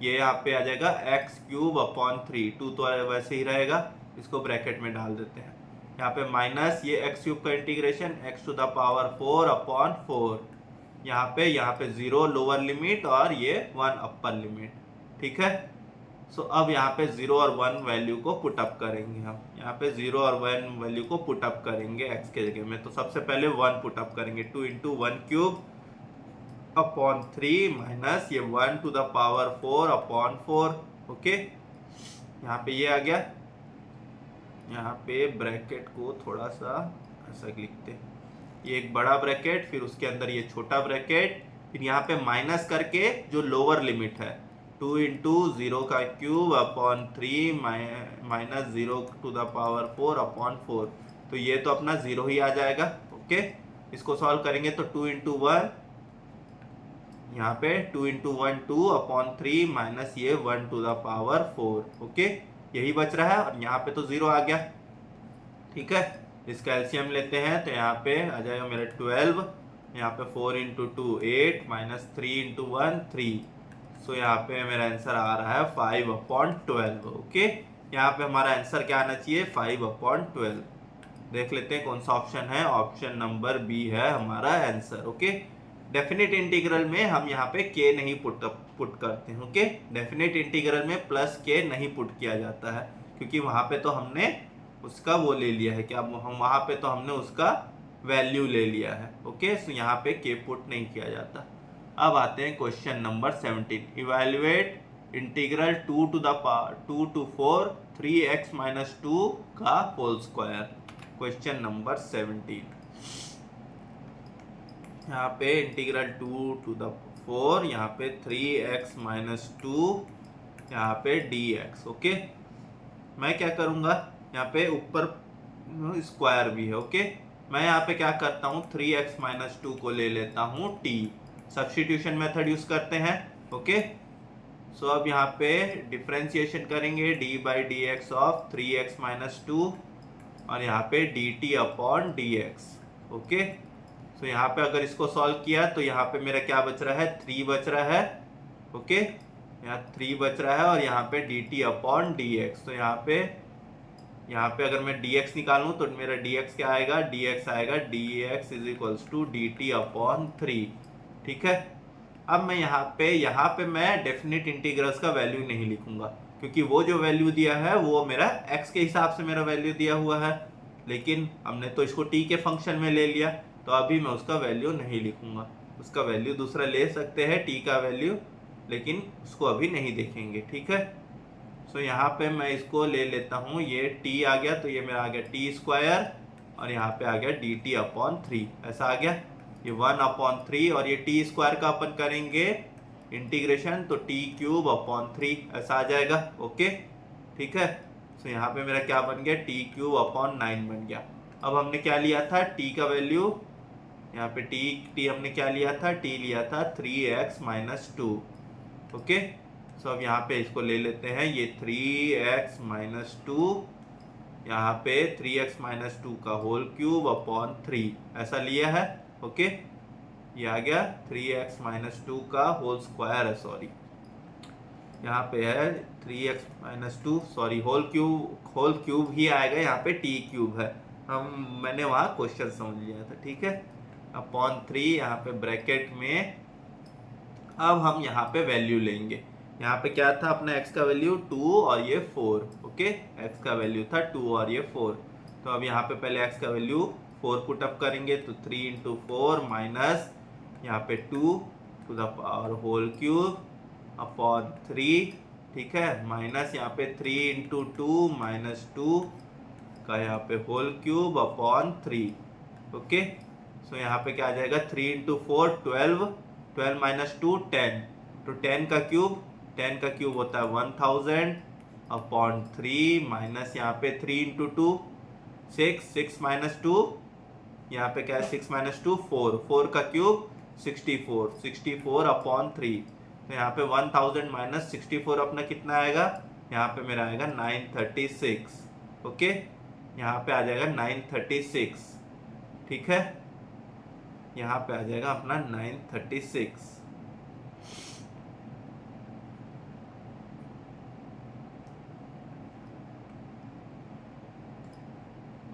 ये यहाँ पे आ जाएगा x क्यूब अपॉन 3, 2 तो वैसे ही रहेगा, इसको ब्रैकेट में डाल देते हैं। यहाँ पे माइनस ये x क्यूब का integration x to the power 4 upon 4, यहाँ पे 0 लोअर लिमिट और ये 1 अपर लिमिट। ठीक है, सो अब यहाँ पे 0 और 1 वैल्यू को पुटअप करेंगे हम, यहाँ पे 0 और 1 वैल्यू को पुटअप करेंगे x के जगह में। तो सबसे पहले 1 पुटअप करेंगे, 2 इंटू 1 क्यूब अपॉन 3 माइनस ये 1 to the power 4 upon 4। Okay, यहाँ पे ये आ गया, यहाँ पे ब्रैकेट को थोड़ा सा ऐसा लिखते हैं, ये एक बड़ा ब्रैकेट, फिर उसके अंदर ये छोटा ब्रैकेट, फिर यहाँ पे माइनस करके जो लोअर लिमिट है 2 इंटू 0 का cube upon 3 minus 0 to the power 4 upon 4, तो ये तो अपना 0 ही आ जाएगा। ओके, इसको सॉल्व करेंगे तो 2 इंटू 1, यहाँ पे 2 इंटू 1 2 अपॉन 3 माइनस ये 1 टू द पावर 4। ओके, यही बच रहा है, और यहाँ पे तो 0 आ गया। ठीक है, इसका एलसीएम लेते हैं, तो यहाँ पे आ जाएगा मेरा 12, यहाँ पे 4 इंटू 2 8 माइनस 3 इंटू 1 3, सो यहाँ पे मेरा आंसर आ रहा है 5 अपॉन 12। ओके, यहाँ पे हमारा आंसर क्या आना चाहिए, 5 अपॉन 12। देख लेते हैं कौन सा ऑप्शन है, ऑप्शन नंबर बी है हमारा आंसर। ओके, डेफिनेट इंटीग्रल में हम यहाँ पे के नहीं पुट करते हैं। ओके, डेफिनेट इंटीग्रल में प्लस के नहीं पुट किया जाता है, क्योंकि वहाँ पे तो हमने उसका वो ले लिया है, क्या हम वहाँ पे तो हमने उसका वैल्यू ले लिया है। ओके, सो यहाँ पे के पुट नहीं किया जाता। अब आते हैं question number 17, evaluate integral 2 to 4 3x minus 2 का होल स्क्वायर। क्वेश्चन नंबर 17, यहाँ पे इंटीग्रल 2 to the 4, यहाँ पे 3x माइनस 2, यहाँ पे dx। ओके, मैं क्या करूँगा, यहाँ पे ऊपर स्क्वायर भी है। ओके, मैं यहाँ पे क्या करता हूँ, 3x माइनस 2 को ले लेता हूँ t, सब्स्टिट्यूशन मेथड यूज करते हैं। ओके, सो अब यहाँ पे डिफ्रेंसिएशन करेंगे D by D x of 3x minus 2 और यहाँ पे dt upon dx। Okay, so यहाँ पे अगर इसको सॉल्व किया तो यहाँ पे मेरा क्या बच रहा है, 3 बच रहा है। ओके, यहाँ 3 बच रहा है और यहाँ पे dt अपॉन dx। तो यहाँ पे अगर मैं dx निकालूं तो मेरा dx क्या आएगा, dx आएगा dx is equals to dt upon 3। ठीक है, अब मैं यहाँ पे मैं डेफिनेट इंटीग्रल्स का वैल्यू नहीं लिखूंगा, क्योंकि वो जो वैल्यू दिया है वो मेरा x के हिसाब से मेरा वैल्यू दिया हुआ है, लेकिन हमने तो इसको t के फंक्शन में ले लिया, तो अभी मैं उसका वैल्यू नहीं लिखूंगा। उसका वैल्यू दूसरा ले सकते हैं t का वैल्यू, लेकिन उसको अभी नहीं देखेंगे। ठीक है, सो यहाँ पे मैं इसको ले लेता हूँ, ये t आ गया तो ये मेरा आ गया टी स्क्वायर और यहाँ पे आ गया dt अपॉन 3, ऐसा आ गया। ये 1 अपॉन 3 और ये टी स्क्वायर का अपन करेंगे इंटीग्रेशन तो टी क्यूब अपॉन 3 ऐसा आ जाएगा। ओके, ठीक है, सो यहाँ पे मेरा क्या बन गया, टी क्यूब अपॉन 9 बन गया। अब हमने क्या लिया था, टी का वैल्यू, यहाँ पे टी हमने क्या लिया था, टी लिया था 3x माइनस 2। ओके, सो अब यहाँ पे इसको ले लेते हैं, ये 3x माइनस 2, यहाँ पे 3x माइनस 2 का होल क्यूब अपॉन 3 ऐसा लिया है। ओके, ये आ गया 3x माइनस 2 का होल स्क्वायर है, सॉरी यहाँ पे है 3x minus 2, sorry whole cube ही आएगा, यहाँ पे t क्यूब है, मैंने वहाँ क्वेश्चन समझ लिया था। ठीक है, अपॉन 3 यहाँ पे ब्रैकेट में। अब हम यहाँ पे वैल्यू लेंगे, यहाँ पे क्या था अपना x का वैल्यू 2 और ये 4। ओके, x का वैल्यू था 2 और ये 4, तो अब यहाँ पे पहले x का वैल्यू 4 पुट अप करेंगे तो 3 इंटू 4 माइनस यहाँ पे 2 to the power whole cube upon 3। ठीक है, माइनस यहाँ पे 3 इंटू 2 माइनस 2 का यहाँ पे whole cube upon 3। Okay, so यहाँ पे क्या आ जाएगा, 3 इंटू 4 12, 12 माइनस 2 10, तो 10 का क्यूब होता है 1000 अपॉन 3 माइनस यहाँ पे 3 इंटू 2 6 माइनस 2, यहाँ पे क्या है 6 माइनस 2 4 का क्यूब 64 अपॉन 3, तो यहाँ पे 1000 माइनस 64 अपना कितना आएगा, यहाँ पे मेरा आएगा 936। ओके, यहाँ पे आ जाएगा 936। ठीक है, यहाँ पे आ जाएगा अपना 936।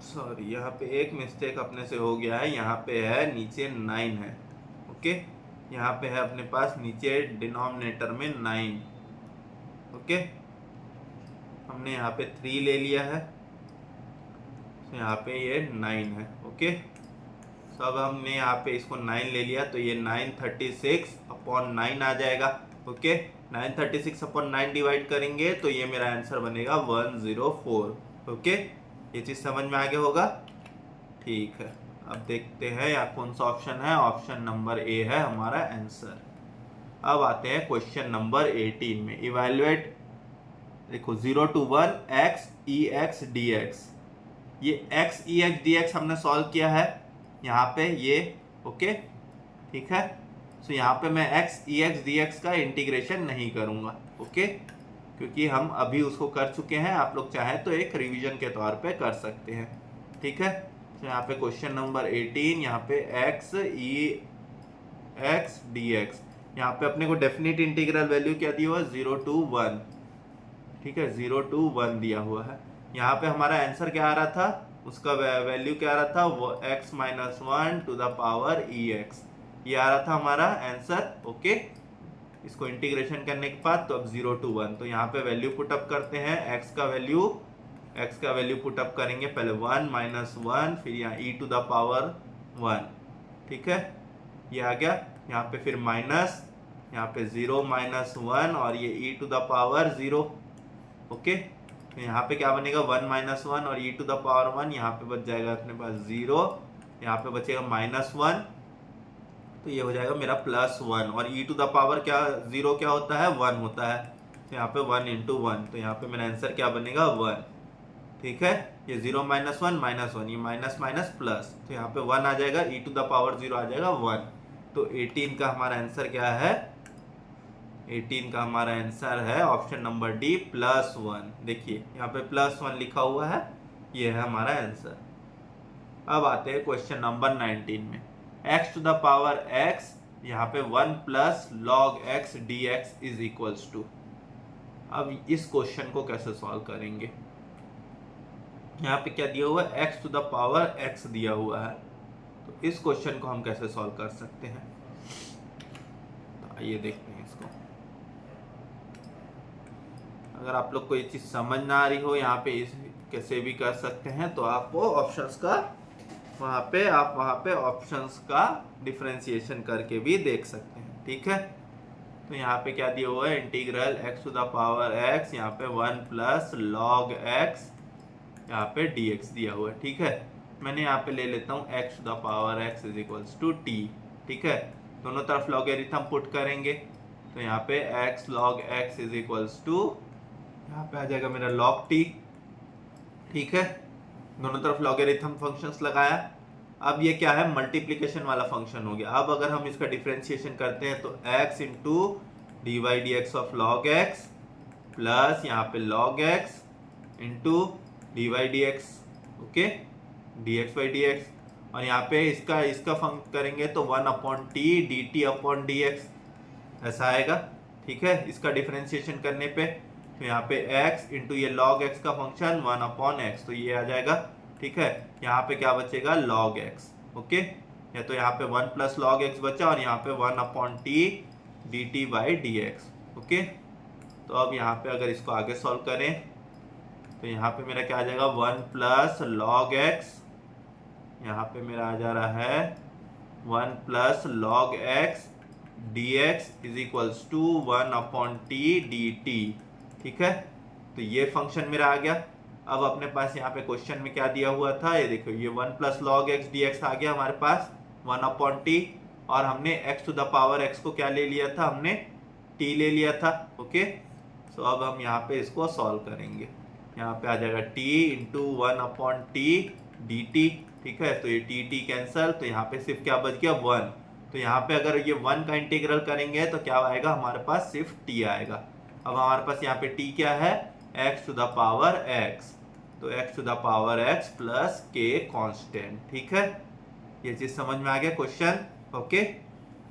सॉरी, यहाँ पे एक मिस्टेक अपने से हो गया है, यहाँ पे है नीचे 9 है। ओके, यहाँ पे है अपने पास नीचे डिनोमिनेटर में 9। ओके, हमने यहाँ पे 3 ले लिया है, तो यहाँ पे ये 9 है। ओके, तो अब हमने यहाँ पे इसको 9 ले लिया तो ये 936 अपॉन 9 आ जाएगा। ओके, 936 अपॉन 9 डिवाइड करेंगे तो ये मेरा आंसर बनेगा 104। ओके, ये चीज़ समझ में आ गया होगा। ठीक है, अब देखते हैं यहाँ कौन सा ऑप्शन है, ऑप्शन नंबर ए है हमारा आंसर। अब आते हैं क्वेश्चन नंबर 18 में, इवैल्यूएट, देखो 0 to 1 x e x dx, ये x e x dx हमने सॉल्व किया है यहाँ पे ये। ओके, ठीक है, सो यहाँ पे मैं x e x dx का इंटीग्रेशन नहीं करूँगा। ओके, क्योंकि हम अभी उसको कर चुके हैं, आप लोग चाहें तो एक रिवीजन के तौर पे कर सकते हैं। ठीक है, तो यहाँ पे क्वेश्चन नंबर 18, यहाँ पे x e x dx, यहाँ पे अपने को डेफिनेट इंटीग्रल वैल्यू क्या दी हुआ है, 0 to 1। ठीक है, 0 to 1 दिया हुआ है। यहाँ पे हमारा आंसर क्या आ रहा था, उसका वैल्यू क्या आ रहा था, वो x minus 1 to the power e x, ये आ रहा था हमारा आंसर। ओके, इसको इंटीग्रेशन करने के बाद तो अब 0 to 1, तो यहाँ पे वैल्यू पुटअप करते हैं, x का वैल्यू पुटअप करेंगे, पहले 1 माइनस 1 फिर यहाँ e टू द पावर 1। ठीक है, ये आ गया, यहाँ पे फिर माइनस, यहाँ पे 0 माइनस 1 और ये e to the power 0। Okay, तो यहाँ पे क्या बनेगा, 1 माइनस 1 और e टू द पावर 1, यहाँ पे बच जाएगा अपने पास 0, यहाँ पे बचेगा माइनस 1, तो ये हो जाएगा मेरा प्लस 1, और e टू द पावर क्या 0 क्या होता है, 1 होता है, तो यहाँ पे 1 इंटू 1, तो यहाँ पे मेरा आंसर क्या बनेगा 1। ठीक है, ये 0 माइनस 1 माइनस 1, ये माइनस माइनस प्लस, तो यहाँ पे 1 आ जाएगा, e टू द पावर 0 आ जाएगा 1, तो 18 का हमारा आंसर क्या है, 18 का हमारा आंसर है ऑप्शन नंबर डी +1। देखिए यहाँ पे +1 लिखा हुआ है, ये है हमारा आंसर। अब आते हैं क्वेश्चन नंबर 19 में। x to the power x, यहाँ पे 1 plus log x dx is equals to. अब इस क्वेश्चन को कैसे सॉल्व करेंगे? यहाँ पे क्या दिया हुआ है? x to the power x दिया हुआ है, तो इस क्वेश्चन को हम कैसे सॉल्व कर सकते हैं? तो आइए देखते हैं इसको। अगर आप लोग को ये चीज समझ ना आ रही हो, यहाँ पे इस कैसे भी कर सकते हैं, तो आप वो ऑप्शंस का वहाँ पे ऑप्शंस का डिफरेंशिएशन करके भी देख सकते हैं। ठीक है, तो यहाँ पे क्या दिया हुआ है? Integral x to the power x, यहाँ पे 1 प्लस log x, यहाँ पे dx दिया हुआ है। ठीक है, मैंने यहाँ पे ले लेता हूँ x to the power x is equals to t। ठीक है, दोनों तरफ लॉगरिथम पुट करेंगे, तो यहाँ पे x log x is equals to, यहाँ पे आ जाएगा मेरा log t। ठीक है, दोनों तरफ लॉगरिथम फंक्शंस लगाया। अब ये क्या है? मल्टीप्लिकेशन वाला फंक्शन हो गया। अब अगर हम इसका डिफरेंशिएशन करते हैं तो x into d y d x of log x plus यहाँ पे log x into d y d x, okay, d x by D x, और यहाँ पे इसका फंक्शन करेंगे तो 1/t dt upon D x, ऐसा आएगा। ठीक है, इसका डिफरेंशिएशन करने पे तो यहाँ पे x इंटू ये log x का फंक्शन 1/x, तो ये आ जाएगा। ठीक है, यहाँ पे क्या बचेगा? log x, ओके, या तो यहाँ पे 1 प्लस log x बचा और यहाँ पे 1/t dt by D x, okay. तो अब यहाँ पे अगर इसको आगे सॉल्व करें तो यहाँ पे मेरा क्या आ जाएगा? 1 प्लस log x, यहाँ पे मेरा आ जा रहा है 1 plus log x dx is equals to 1/t dt। ठीक है, तो ये फंक्शन मेरा आ गया। अब अपने पास यहाँ पे क्वेश्चन में क्या दिया हुआ था, ये देखो, ये 1 प्लस log x dx आ गया हमारे पास 1/t, और हमने x to the power x को क्या ले लिया था? हमने t ले लिया था, ओके। सो अब हम यहाँ पे इसको सॉल्व करेंगे। यहाँ पे आ जाएगा t इंटू 1/t dt। ठीक है, तो ये t कैंसल, तो यहाँ पे सिर्फ क्या बच गया? 1। तो यहाँ पे अगर ये 1 का इंटीग्रल करेंगे तो क्या आएगा हमारे पास? सिर्फ t आएगा। अब हमारे पास यहाँ पे t क्या है? x to the power x, तो x to the power x plus k constant. ठीक है, ये चीज समझ में आ गया क्वेश्चन, ओके।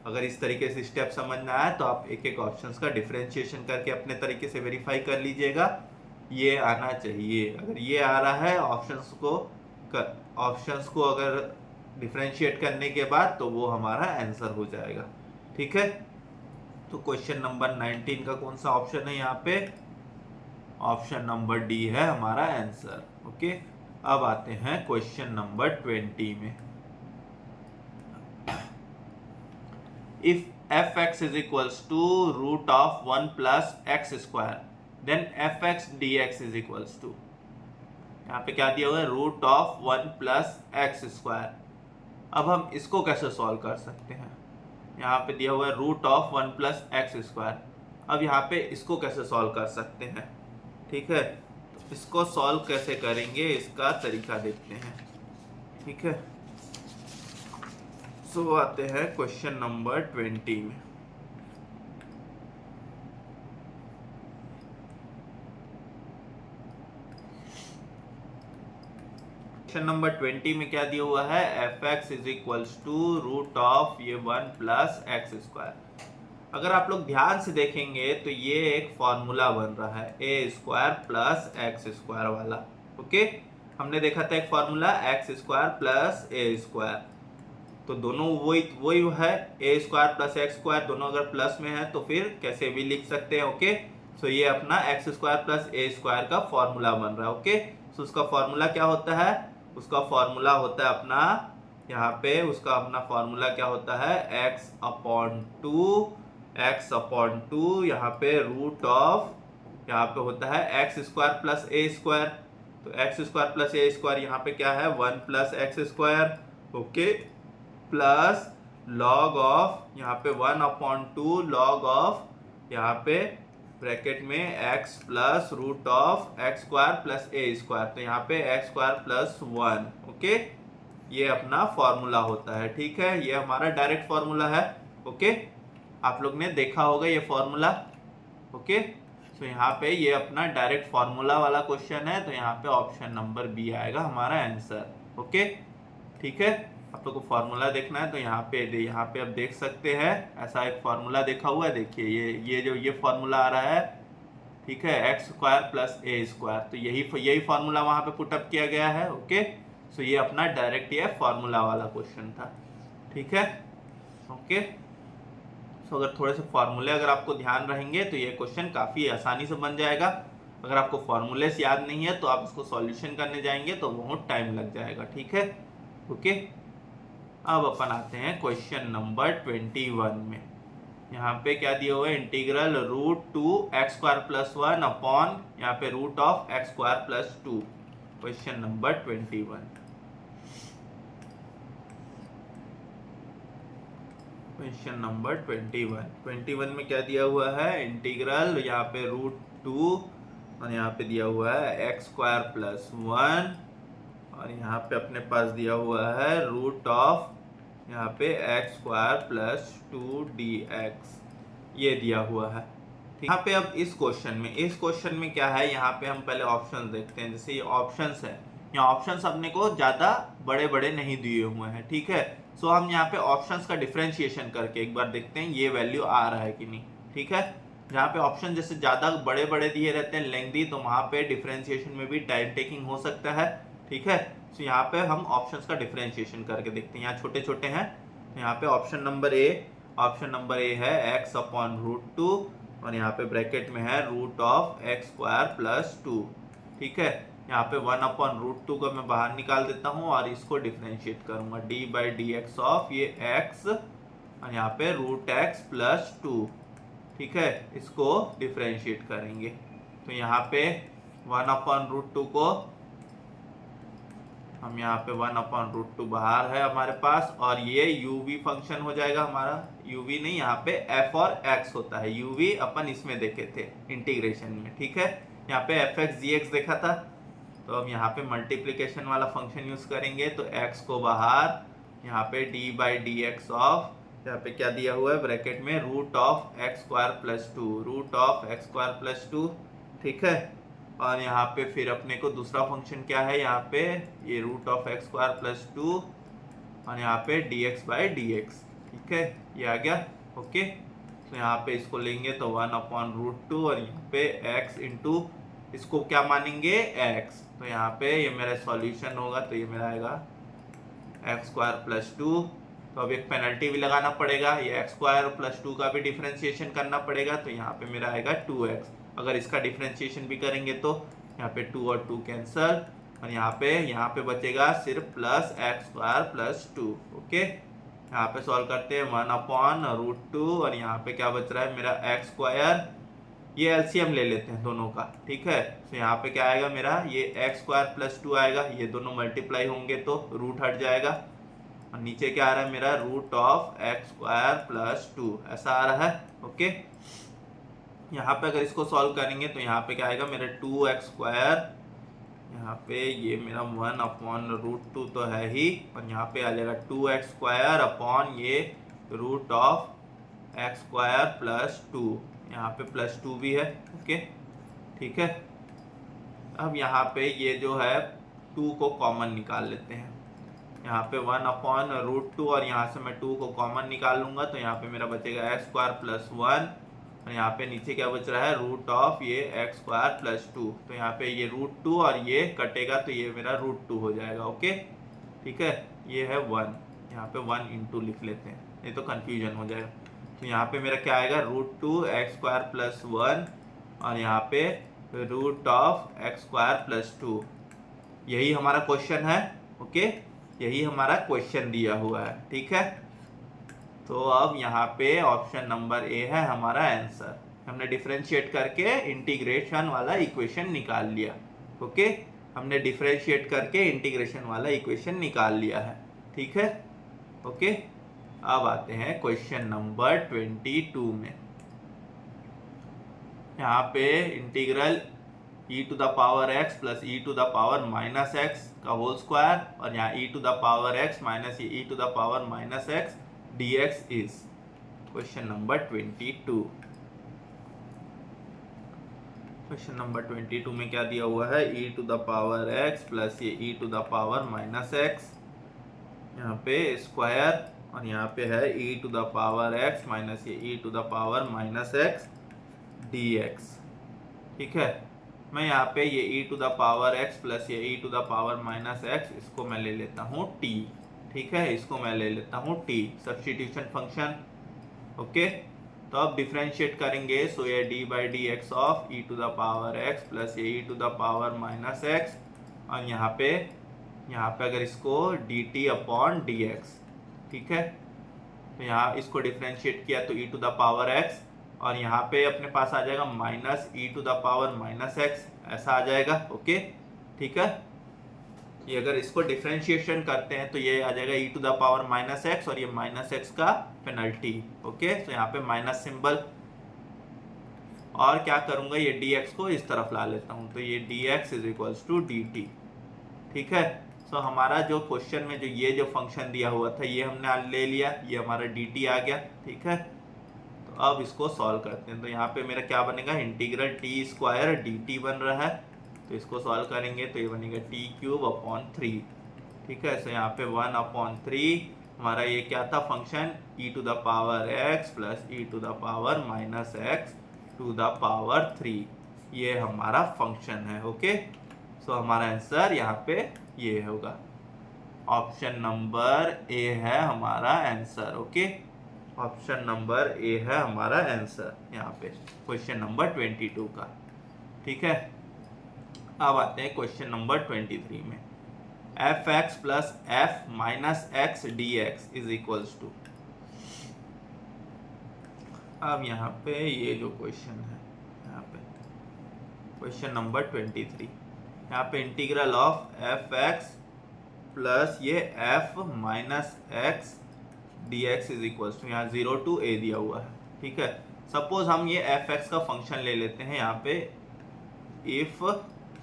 अगर इस तरीके से स्टेप समझ में आया तो आप एक एक ऑप्शंस का डिफरेंशिएशन करके अपने तरीके से वेरीफाई कर लीजिएगा। ये आना चाहिए, अगर ये आ रहा है ऑप्शंस को अगर डिफरेंशिएट करने के बाद, तो वो हमारा आंसर हो जाएगा। ठीक है, तो क्वेश्चन नंबर 19 का कौन सा ऑप्शन है? यहाँ पे ऑप्शन नंबर डी है हमारा आंसर, ओके। अब आते हैं क्वेश्चन नंबर 20 में। If fx is equals to root of 1 plus x square, then fx dx is equals to, यहाँ पे क्या दिया हुआ है? Root of 1 plus x square. अब हम इसको कैसे सॉल्व कर सकते हैं? यहाँ पे दिया हुआ है root of 1 plus x square. अब यहाँ पे इसको कैसे सॉल्व कर सकते हैं? ठीक है, तो इसको सॉल्व कैसे करेंगे, इसका तरीका देखते हैं। ठीक है, सो आते हैं क्वेश्चन नंबर 20 में। क्वेश्चन नंबर 20 में क्या दिया हुआ है? fx is equals to root of ये 1 प्लस एक्स स्क्वायर। अगर आप लोग ध्यान से देखेंगे तो ये एक फॉर्मूला बन रहा है ए स्क्वायर प्लस एक्स स्क्वायर वाला, ओके। हमने देखा था एक formula x square plus a square, तो दोनों वही है, ए स्क्वायर प्लस एक्स स्क्वायर, दोनों अगर प्लस में है तो फिर कैसे भी लिख सकते हैं, ओके। सो ये अपना x square plus a square का फॉर्मूला बन रहा है, ओके। सो उसका फॉर्मूला क्या होता है? उसका फॉर्मूला होता है अपना, यहाँ पे उसका अपना फॉर्मूला क्या होता है? x अपॉन टू यहाँ पे रूट ऑफ, यहाँ पे होता है x square plus a square, तो x square plus a square यहाँ पे क्या है? 1 plus x square, okay, plus log of यहाँ पे 1/2 लॉग ऑफ यहाँ पे ब्रैकेट में x plus root of x square plus a square, तो यहाँ पे एक्स स्क्वायर प्लस 1, ओके। ये अपना फॉर्मूला होता है, ठीक है। ये हमारा डायरेक्ट फॉर्मूला है, ओके। आप लोग ने देखा होगा ये फॉर्मूला, ओके, तो यहाँ पे ये अपना डायरेक्ट फॉर्मूला वाला क्वेश्चन है, तो यहाँ पे ऑप्शन नंबर बी आएगा हमारा आंसर। ओके, ठीक है। आप लोग को फॉर्मूला देखना है तो यहाँ पे आप देख सकते हैं, ऐसा एक फॉर्मूला देखा हुआ है। देखिए ये फॉर्मूला आ रहा है, ठीक है, x square plus a square, तो यही फॉर्मूला वहां पे पुटअप किया गया है। ओके, सो ये अपना डायरेक्ट ये फॉर्मूला वाला क्वेश्चन था, ठीक है। ओके, सो अगर थोड़े से फॉर्मूले अगर आपको ध्यान रहेंगे तो ये क्वेश्चन काफ़ी आसानी से बन जाएगा। अगर आपको फॉर्मूले से याद नहीं है तो आप इसको सॉल्यूशन करने जाएंगे तो बहुत टाइम लग जाएगा, ठीक है। ओके, अब अपन आते हैं क्वेश्चन नंबर 21 में। यहाँ पे क्या दिया हुआ है, इंटीग्रल √2x² + 1 अपॉन यहाँ पे √(x²+2), question number 21। Question number 21 में क्या दिया हुआ है, इंटीग्रल यहाँ पे √2 और यहाँ पे दिया हुआ है x² + 1 और यहाँ पे अपने पास दिया हुआ है यहाँ पे x² + 2 dx, ये दिया हुआ है। यहाँ पे अब इस क्वेश्चन में क्या है, यहाँ पे हम पहले ऑप्शन देखते हैं। जैसे ये ऑप्शंस है, यहाँ ऑप्शंस अपने को ज्यादा बड़े बड़े नहीं दिए हुए हैं, ठीक है। सो हम यहाँ पे ऑप्शंस का डिफरेंशिएशन करके एक बार देखते हैं ये वैल्यू आ रहा है कि नहीं, ठीक है। जहाँ पे ऑप्शन जैसे ज्यादा बड़े बड़े दिए रहते हैं लेंथी, तो वहां पे डिफरेंशिएशन में भी टाइम टेकिंग हो सकता है, ठीक है। तो यहाँ पे हम ऑप्शंस का डिफरेंशिएशन करके देखते हैं। यहाँ छोटे छोटे हैं, यहाँ पे ऑप्शन नंबर ए है x/√2 और यहाँ पे ब्रैकेट में है √(x²+2), ठीक है। यहाँ पे 1/√2 को मैं बाहर निकाल देता हूँ और इसको डिफरेंशिएट करूंगा, d/dx ऑफ ये x और यहाँ पे √(x+2), ठीक है। इसको डिफरेंशिएट करेंगे तो यहाँ पे 1/√2 को हम यहाँ पे 1/√2 बाहर है हमारे पास, और ये uv फंक्शन हो जाएगा हमारा, uv नहीं, यहाँ पे f और x होता है, uv अपन इसमें देखे थे इंटीग्रेशन में, ठीक है। यहाँ पे fx gx देखा था, तो हम यहाँ पे मल्टीप्लिकेशन वाला फंक्शन यूज करेंगे, तो x को बाहर, यहाँ पे d/dx ऑफ, यहाँ पे क्या दिया हुआ है ब्रैकेट में √(x²+2), ठीक है। और यहाँ पे फिर अपने को दूसरा फंक्शन क्या है, यहाँ पे ये √(x²+2) और यहाँ पे dx/dx, ठीक है, ये आ गया। ओके, तो यहाँ पे इसको लेंगे तो 1/√2 और यहाँ पे x इंटू इसको क्या मानेंगे x, तो यहाँ पे ये मेरा सॉल्यूशन होगा, तो ये मेरा आएगा x²+2। तो अब एक पेनल्टी भी लगाना पड़ेगा, ये x²+2 का भी डिफरेंशिएशन करना पड़ेगा, तो यहाँ पे मेरा आएगा 2x। अगर इसका डिफरेंशिएशन भी करेंगे तो यहाँ पे 2 और 2 कैंसल और यहाँ पे बचेगा सिर्फ +x²+2। ओके, यहाँ पे सॉल्व करते हैं 1/√2 और यहाँ पे क्या बच रहा है मेरा x², ये एलसीएम ले लेते हैं दोनों का, ठीक है। तो यहाँ पे क्या आएगा मेरा, ये x²+2 आएगा, ये दोनों मल्टीप्लाई होंगे तो रूट हट जाएगा और नीचे क्या आ रहा है मेरा √(x²+2), ऐसा आ रहा है। ओके, यहाँ पे अगर इसको सॉल्व करेंगे तो यहाँ पे क्या आएगा मेरा 2x², यहाँ पे ये मेरा 1/√2 तो है ही, और यहाँ पे आ जाएगा 2x² अपॉन ये √(x²+2), यहाँ पे +2 भी है। ओके, ठीक है। अब यहाँ पे ये जो है 2 को कॉमन निकाल लेते हैं, यहाँ पे 1/√2 और यहाँ से मैं 2 को कॉमन निकाल लूंगा, तो यहाँ पे मेरा बचेगा x²+1 और यहाँ पे नीचे क्या बच रहा है x²+2, तो यहाँ पे ये √2 और ये कटेगा तो ये मेरा √2 हो जाएगा। ओके, ठीक है, ये है 1, यहाँ पे 1 इंटू लिख लेते हैं, नहीं तो कंफ्यूजन हो जाएगा। तो यहाँ पे मेरा क्या आएगा √2x²+1 और यहाँ पे √(x²+2), यही हमारा क्वेश्चन है। ओके, यही हमारा क्वेश्चन दिया हुआ है, ठीक है। तो अब यहाँ पे ऑप्शन नंबर ए है हमारा आंसर। हमने डिफरेंशिएट करके इंटीग्रेशन वाला इक्वेशन निकाल लिया। ओके, हमने डिफरेंशिएट करके इंटीग्रेशन वाला इक्वेशन निकाल लिया है, ठीक है। ओके, अब आते हैं क्वेश्चन नंबर 22 में। यहाँ पे इंटीग्रल e⁻x + e⁻−x का होल स्क्वायर और यहाँ e⁻x माइनस ये e⁻−x dx is question number 22। Question number 22 में क्या दिया हुआ है, e to the power x plus ये e to the power minus x, यहाँ पे स्क्वायर, और यहाँ पे है e to the power x minus ये e to the power minus x dx। ठीक है, मैं यहाँ पे ये e to the power x plus ये e to the power minus x, इसको मैं ले लेता हूँ t। ठीक है, इसको मैं ले लेता हूँ t, सब्स्टिट्यूशन फंक्शन। ओके, तो अब डिफ्रेंशिएट करेंगे, सो ये D by D x of E to the power X plus ये E to the power minus x, और यहाँ पे अगर इसको D T upon D X. ठीक है, तो यहाँ इसको डिफ्रेंशिएट किया तो E to the power X, और यहाँ पे अपने पास आ जाएगा minus E to the power minus X, ऐसा आ जाएगा। ओके, ठीक है, ये अगर इसको डिफ्रेंशिएशन करते हैं तो ये आ जाएगा e to the power minus x, और ये माइनस एक्स का पेनल्टी। ओके, तो यहाँ पे माइनस सिंबल, और क्या करूंगा, ये dx को इस तरफ ला लेता हूँ, तो ये dx is equals to dt। ठीक है, तो हमारा जो क्वेश्चन में जो ये जो फंक्शन दिया हुआ था ये हमने ले लिया, ये हमारा dt आ गया। ठीक है, तो अब इसको सॉल्व करते हैं, तो यहाँ पे मेरा क्या बनेगा, इंटीग्रल टी स्क्वायर dt बन रहा है, तो इसको सॉल्व करेंगे तो ये बनेगा टी क्यूब अपॉन 3। ठीक है, तो यहाँ पे 1/3 हमारा ये क्या था function, e to the power x plus e to the power minus x to the power 3, ये हमारा फंक्शन है। ओके, सो हमारा आंसर यहाँ पे ये होगा, ऑप्शन नंबर ए है हमारा आंसर। ओके, ऑप्शन नंबर ए है हमारा आंसर यहाँ पे क्वेश्चन नंबर 22 का। ठीक है, अब आते हैं क्वेश्चन नंबर 23 में, f x plus f minus x D x is equals to. अब यहाँ पे ये जो क्वेश्चन है, यहाँ पे क्वेश्चन नंबर 23, यहाँ पे integral of F x plus ये F minus x D x is equals to, यहाँ 0 to a दिया हुआ है। ठीक है, सपोज हम ये एफ एक्स का फंक्शन ले लेते हैं, यहाँ पे इफ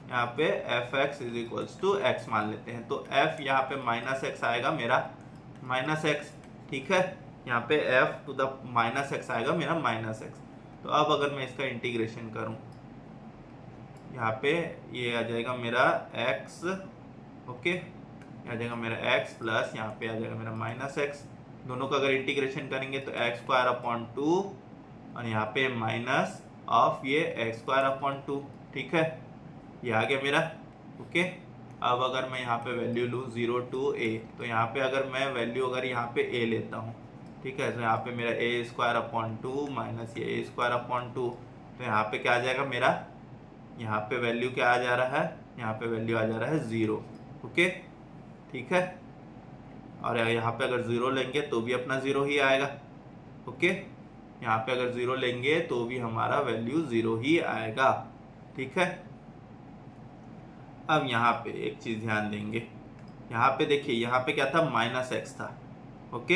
यहाँ पे f x is equals to x मान लेते हैं, तो एफ यहाँ पे माइनस एक्स आएगा मेरा माइनस एक्स। ठीक है, यहाँ पे F two the minus x आएगा मेरा माइनस एक्स। तो अब अगर मैं इसका इंटीग्रेशन करूँ, यहाँ पे ये आ जाएगा मेरा एक्स, ओके, आ जाएगा मेरा एक्स प्लस यहाँ पे आ जाएगा मेरा माइनस एक्स, दोनों का अगर इंटीग्रेशन करेंगे तो एक्स स्क्वायर अपॉन 2, और यहाँ पे माइनस ऑफ ये एक्स स्क्वायर अपॉन 2। ठीक है, ये आ गया मेरा। ओके, अब अगर मैं यहाँ पे वैल्यू लूँ 0 to a, तो यहाँ पे अगर मैं वैल्यू अगर यहाँ पे a लेता हूँ, ठीक है, तो यहाँ पे मेरा a स्क्वायर अपॉन 2 माइनस ये a स्क्वायर अपॉन 2, तो यहाँ पे क्या आ जाएगा मेरा, यहाँ पे वैल्यू क्या आ जा रहा है, यहाँ पे वैल्यू आ जा रहा है 0। ओके, ठीक है, और यहाँ पे अगर 0 लेंगे तो भी अपना 0 ही आएगा। ओके, यहाँ पे अगर 0 लेंगे तो भी हमारा वैल्यू 0 ही आएगा। ठीक है, अब यहाँ पे एक चीज़ ध्यान देंगे, यहाँ पे देखिए, यहाँ पे क्या था, माइनस एक्स था। ओके,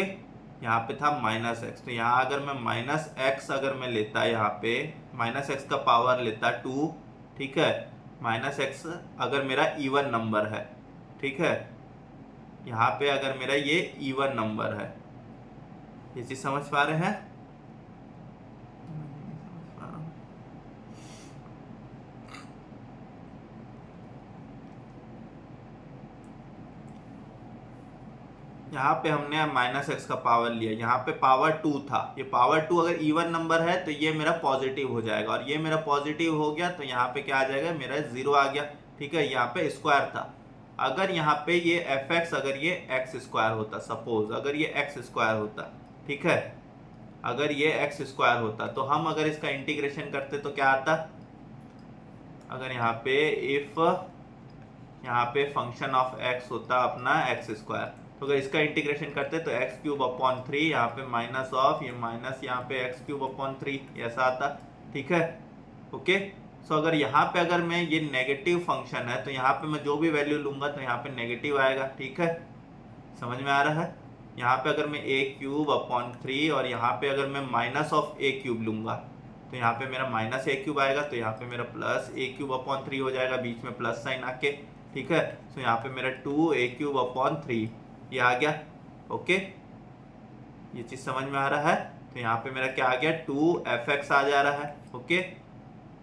यहाँ पे था माइनस एक्स, तो यहाँ अगर मैं माइनस एक्स अगर मैं लेता, यहाँ पे माइनस एक्स का पावर लेता 2। ठीक है, माइनस एक्स अगर मेरा इवन नंबर है, ठीक है, यहाँ पे अगर मेरा ये इवन नंबर है, ये चीज़ समझ पा रहे हैं? यहाँ पे हमने माइनस एक्स का पावर लिया, यहाँ पे पावर 2 था, ये पावर 2 अगर इवन नंबर है तो ये मेरा पॉजिटिव हो जाएगा, और ये मेरा पॉजिटिव हो गया तो यहाँ पे क्या आ जाएगा, मेरा 0 आ गया। ठीक है, यहाँ पे स्क्वायर था, अगर यहाँ पे ये एफ एक्स अगर ये एक्स स्क्वायर होता, सपोज अगर ये एक्स स्क्वायर होता, ठीक है, अगर ये एक्स स्क्वायर होता तो हम अगर इसका इंटीग्रेशन करते तो क्या आता, अगर यहाँ पे इफ यहाँ पे फंक्शन ऑफ एक्स होता अपना एक्स स्क्वायर, तो अगर इसका इंटीग्रेशन करते तो एक्स क्यूब अपॉन 3, यहाँ पे माइनस ऑफ ये माइनस यहाँ पे एक्स क्यूब अपॉन 3, ऐसा आता। ठीक है, ओके, सो अगर यहाँ पे अगर मैं ये नेगेटिव फंक्शन है तो यहाँ पे मैं जो भी वैल्यू लूंगा तो यहाँ पे नेगेटिव आएगा। ठीक है, समझ में आ रहा है? यहाँ पे अगर मैं ए क्यूब अपॉन 3 और यहाँ पे अगर मैं माइनस ऑफ ए क्यूब लूंगा तो यहाँ पे मेरा माइनस ए क्यूब आएगा, तो यहाँ पे मेरा प्लस ए क्यूब अपॉन 3 हो जाएगा, बीच में प्लस साइन आके। ठीक है, तो यहाँ पे मेरा 2 ए क्यूब अपॉन 3 ये आ गया। ओके, ये चीज समझ में आ रहा है? तो यहाँ पे मेरा क्या आ गया, 2 एफ एक्स आ जा रहा है। ओके,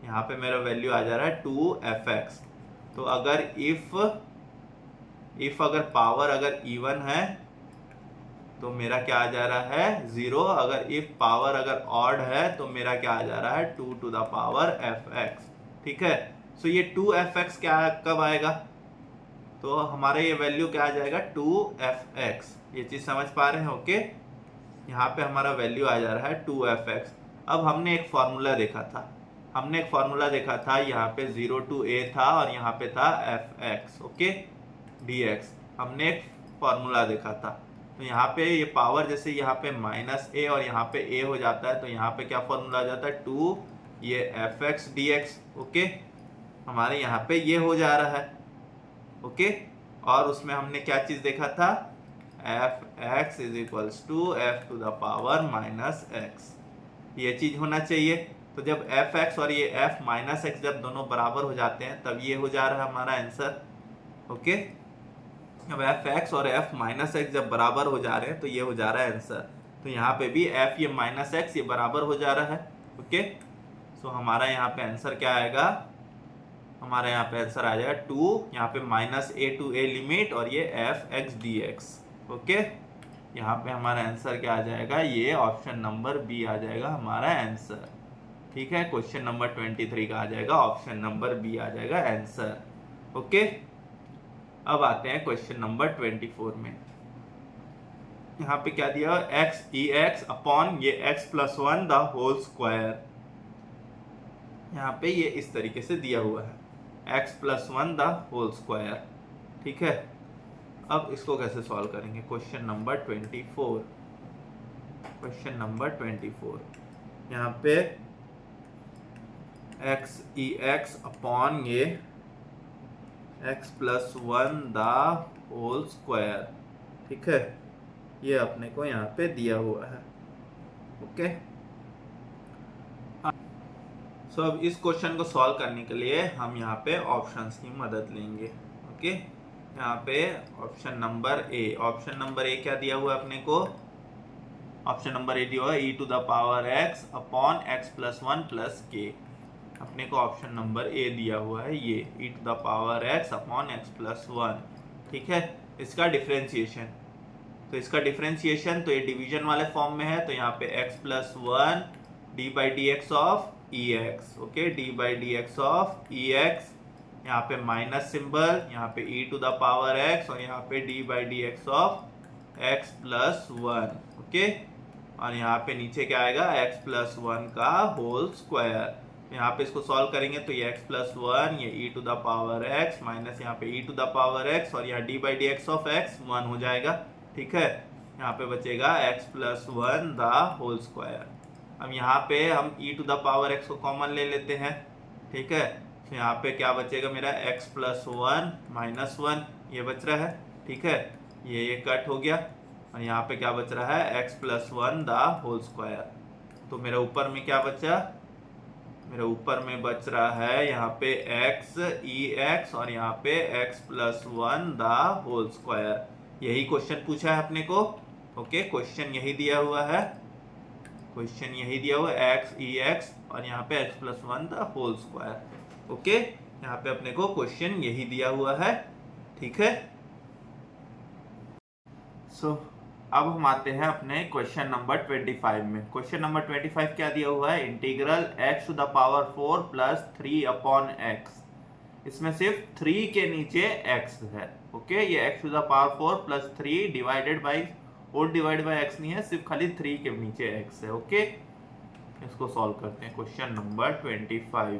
यहाँ पे मेरा वैल्यू आ जा रहा है 2f(x). तो अगर इफ अगर पावर अगर इवन है तो मेरा क्या आ जा रहा है 0। अगर इफ पावर अगर ऑड है तो मेरा क्या आ जा रहा है 2 टू द पावर fx। ठीक है, सो ये 2fx क्या कब आएगा, तो हमारा ये वैल्यू क्या आ जाएगा 2fx। ये चीज समझ पा रहे हैं? ओके, यहाँ पे हमारा वैल्यू आ जा रहा है 2fx। अब हमने एक फॉर्मूला देखा था, यहाँ पे 0 to a था और यहाँ पे था fx, ओके, dx। हमने एक फॉर्मूला देखा था, तो यहाँ पे ये पावर जैसे यहाँ पे -a और यहाँ पे a हो जाता है, तो यहाँ पे क्या फॉर्मूला आ जाता है 2 ये fx dx। ओके, हमारे यहाँ पे ये हो जा रहा है। ओके, और उसमें हमने क्या चीज देखा था, fx is equals to f to the power -x, ये चीज होना चाहिए। तो जब fx और ये f -x जब दोनों बराबर हो जाते हैं तब ये हो जा रहा है हमारा आंसर। ओके, अब fx और f -x जब बराबर हो जा रहे हैं तो ये हो जा रहा है आंसर। तो यहाँ पे भी f ये -x ये बराबर हो जा रहा है। ओके, सो हमारा यहाँ पे आंसर क्या आएगा, हमारा यहाँ पे आंसर आ जाएगा 2, यहाँ पे -a to a लिमिट और ये fx dx। ओके, यहाँ पे हमारा आंसर क्या आ जाएगा, ये ऑप्शन नंबर बी आ जाएगा हमारा आंसर। ठीक है, क्वेश्चन नंबर 23 का आ जाएगा ऑप्शन नंबर बी आ जाएगा आंसर। ओके, अब आते हैं क्वेश्चन नंबर 24 में। यहाँ पे क्या दिया, x e(x) अपॉन ये x+1 द होल स्क्वायर। यहाँ पे ये इस तरीके से दिया हुआ है x+1 द होल स्क्वायर। ठीक है, अब इसको कैसे सॉल्व करेंगे, क्वेश्चन नंबर 24। यहाँ पे x e(x) अपॉन ये x+1 द होल स्क्वायर। ठीक है, ये अपने को यहाँ पे दिया हुआ है। ओके, सो अब इस क्वेश्चन को सॉल्व करने के लिए हम यहाँ पे ऑप्शंस की मदद लेंगे। ओके, यहाँ पे ऑप्शन नंबर ए क्या दिया हुआ है अपने को, ऑप्शन नंबर ए दिया हुआ है e to the power x upon x+1 plus k। अपने को ऑप्शन नंबर ए दिया हुआ है ये e to the power x upon x+1। ठीक है, इसका डिफरेंशिएशन, तो इसका डिफरेंशिएशन तो ये डिवीजन वाले फॉर्म में है, तो यहाँ पे x+1 d/dx of ex। Okay, d/dx of ex, यहाँ पे माइनस सिंबल, यहाँ पे e to the power x और यहाँ पे d/dx ऑफ x+1। ओके, और यहाँ पे नीचे क्या आएगा x+1 का होल स्क्वायर। यहाँ पे इसको सॉल्व करेंगे तो ये x+1 ये e to the power x minus यहाँ पे e to the power x और यहाँ d/dx ऑफ x 1 हो जाएगा। ठीक है, यहाँ पे बचेगा x+1 द होल स्क्वायर। अब यहाँ पे हम e to the power x को कॉमन ले लेते हैं। ठीक है, तो यहाँ पे क्या बचेगा मेरा x+1 -1 ये बच रहा है। ठीक है, ये कट हो गया और यहाँ पे क्या बच रहा है x+1 द होल स्क्वायर। तो मेरा ऊपर में क्या बचा, मेरे ऊपर में बच रहा है यहाँ पे x e(x) और यहाँ पे x+1 द होल स्क्वायर। यही क्वेश्चन पूछा है अपने को। ओके, क्वेश्चन यही दिया हुआ है, x e(x) और यहाँ पे x+1 the whole square. Okay, यहाँ पे अपने को क्वेश्चन यही दिया हुआ है। ठीक है, सो अब हम आते हैं अपने क्वेश्चन नंबर 25 में। क्वेश्चन नंबर 25 क्या दिया हुआ है, integral x to the power 4 plus 3 upon x। इसमें सिर्फ 3 के नीचे x है। ओके, ये x to the power 4 plus 3 divided by x नहीं है, सिर्फ खाली 3 के नीचे x है। ओके, इसको सॉल्व करते हैं। क्वेश्चन नंबर 25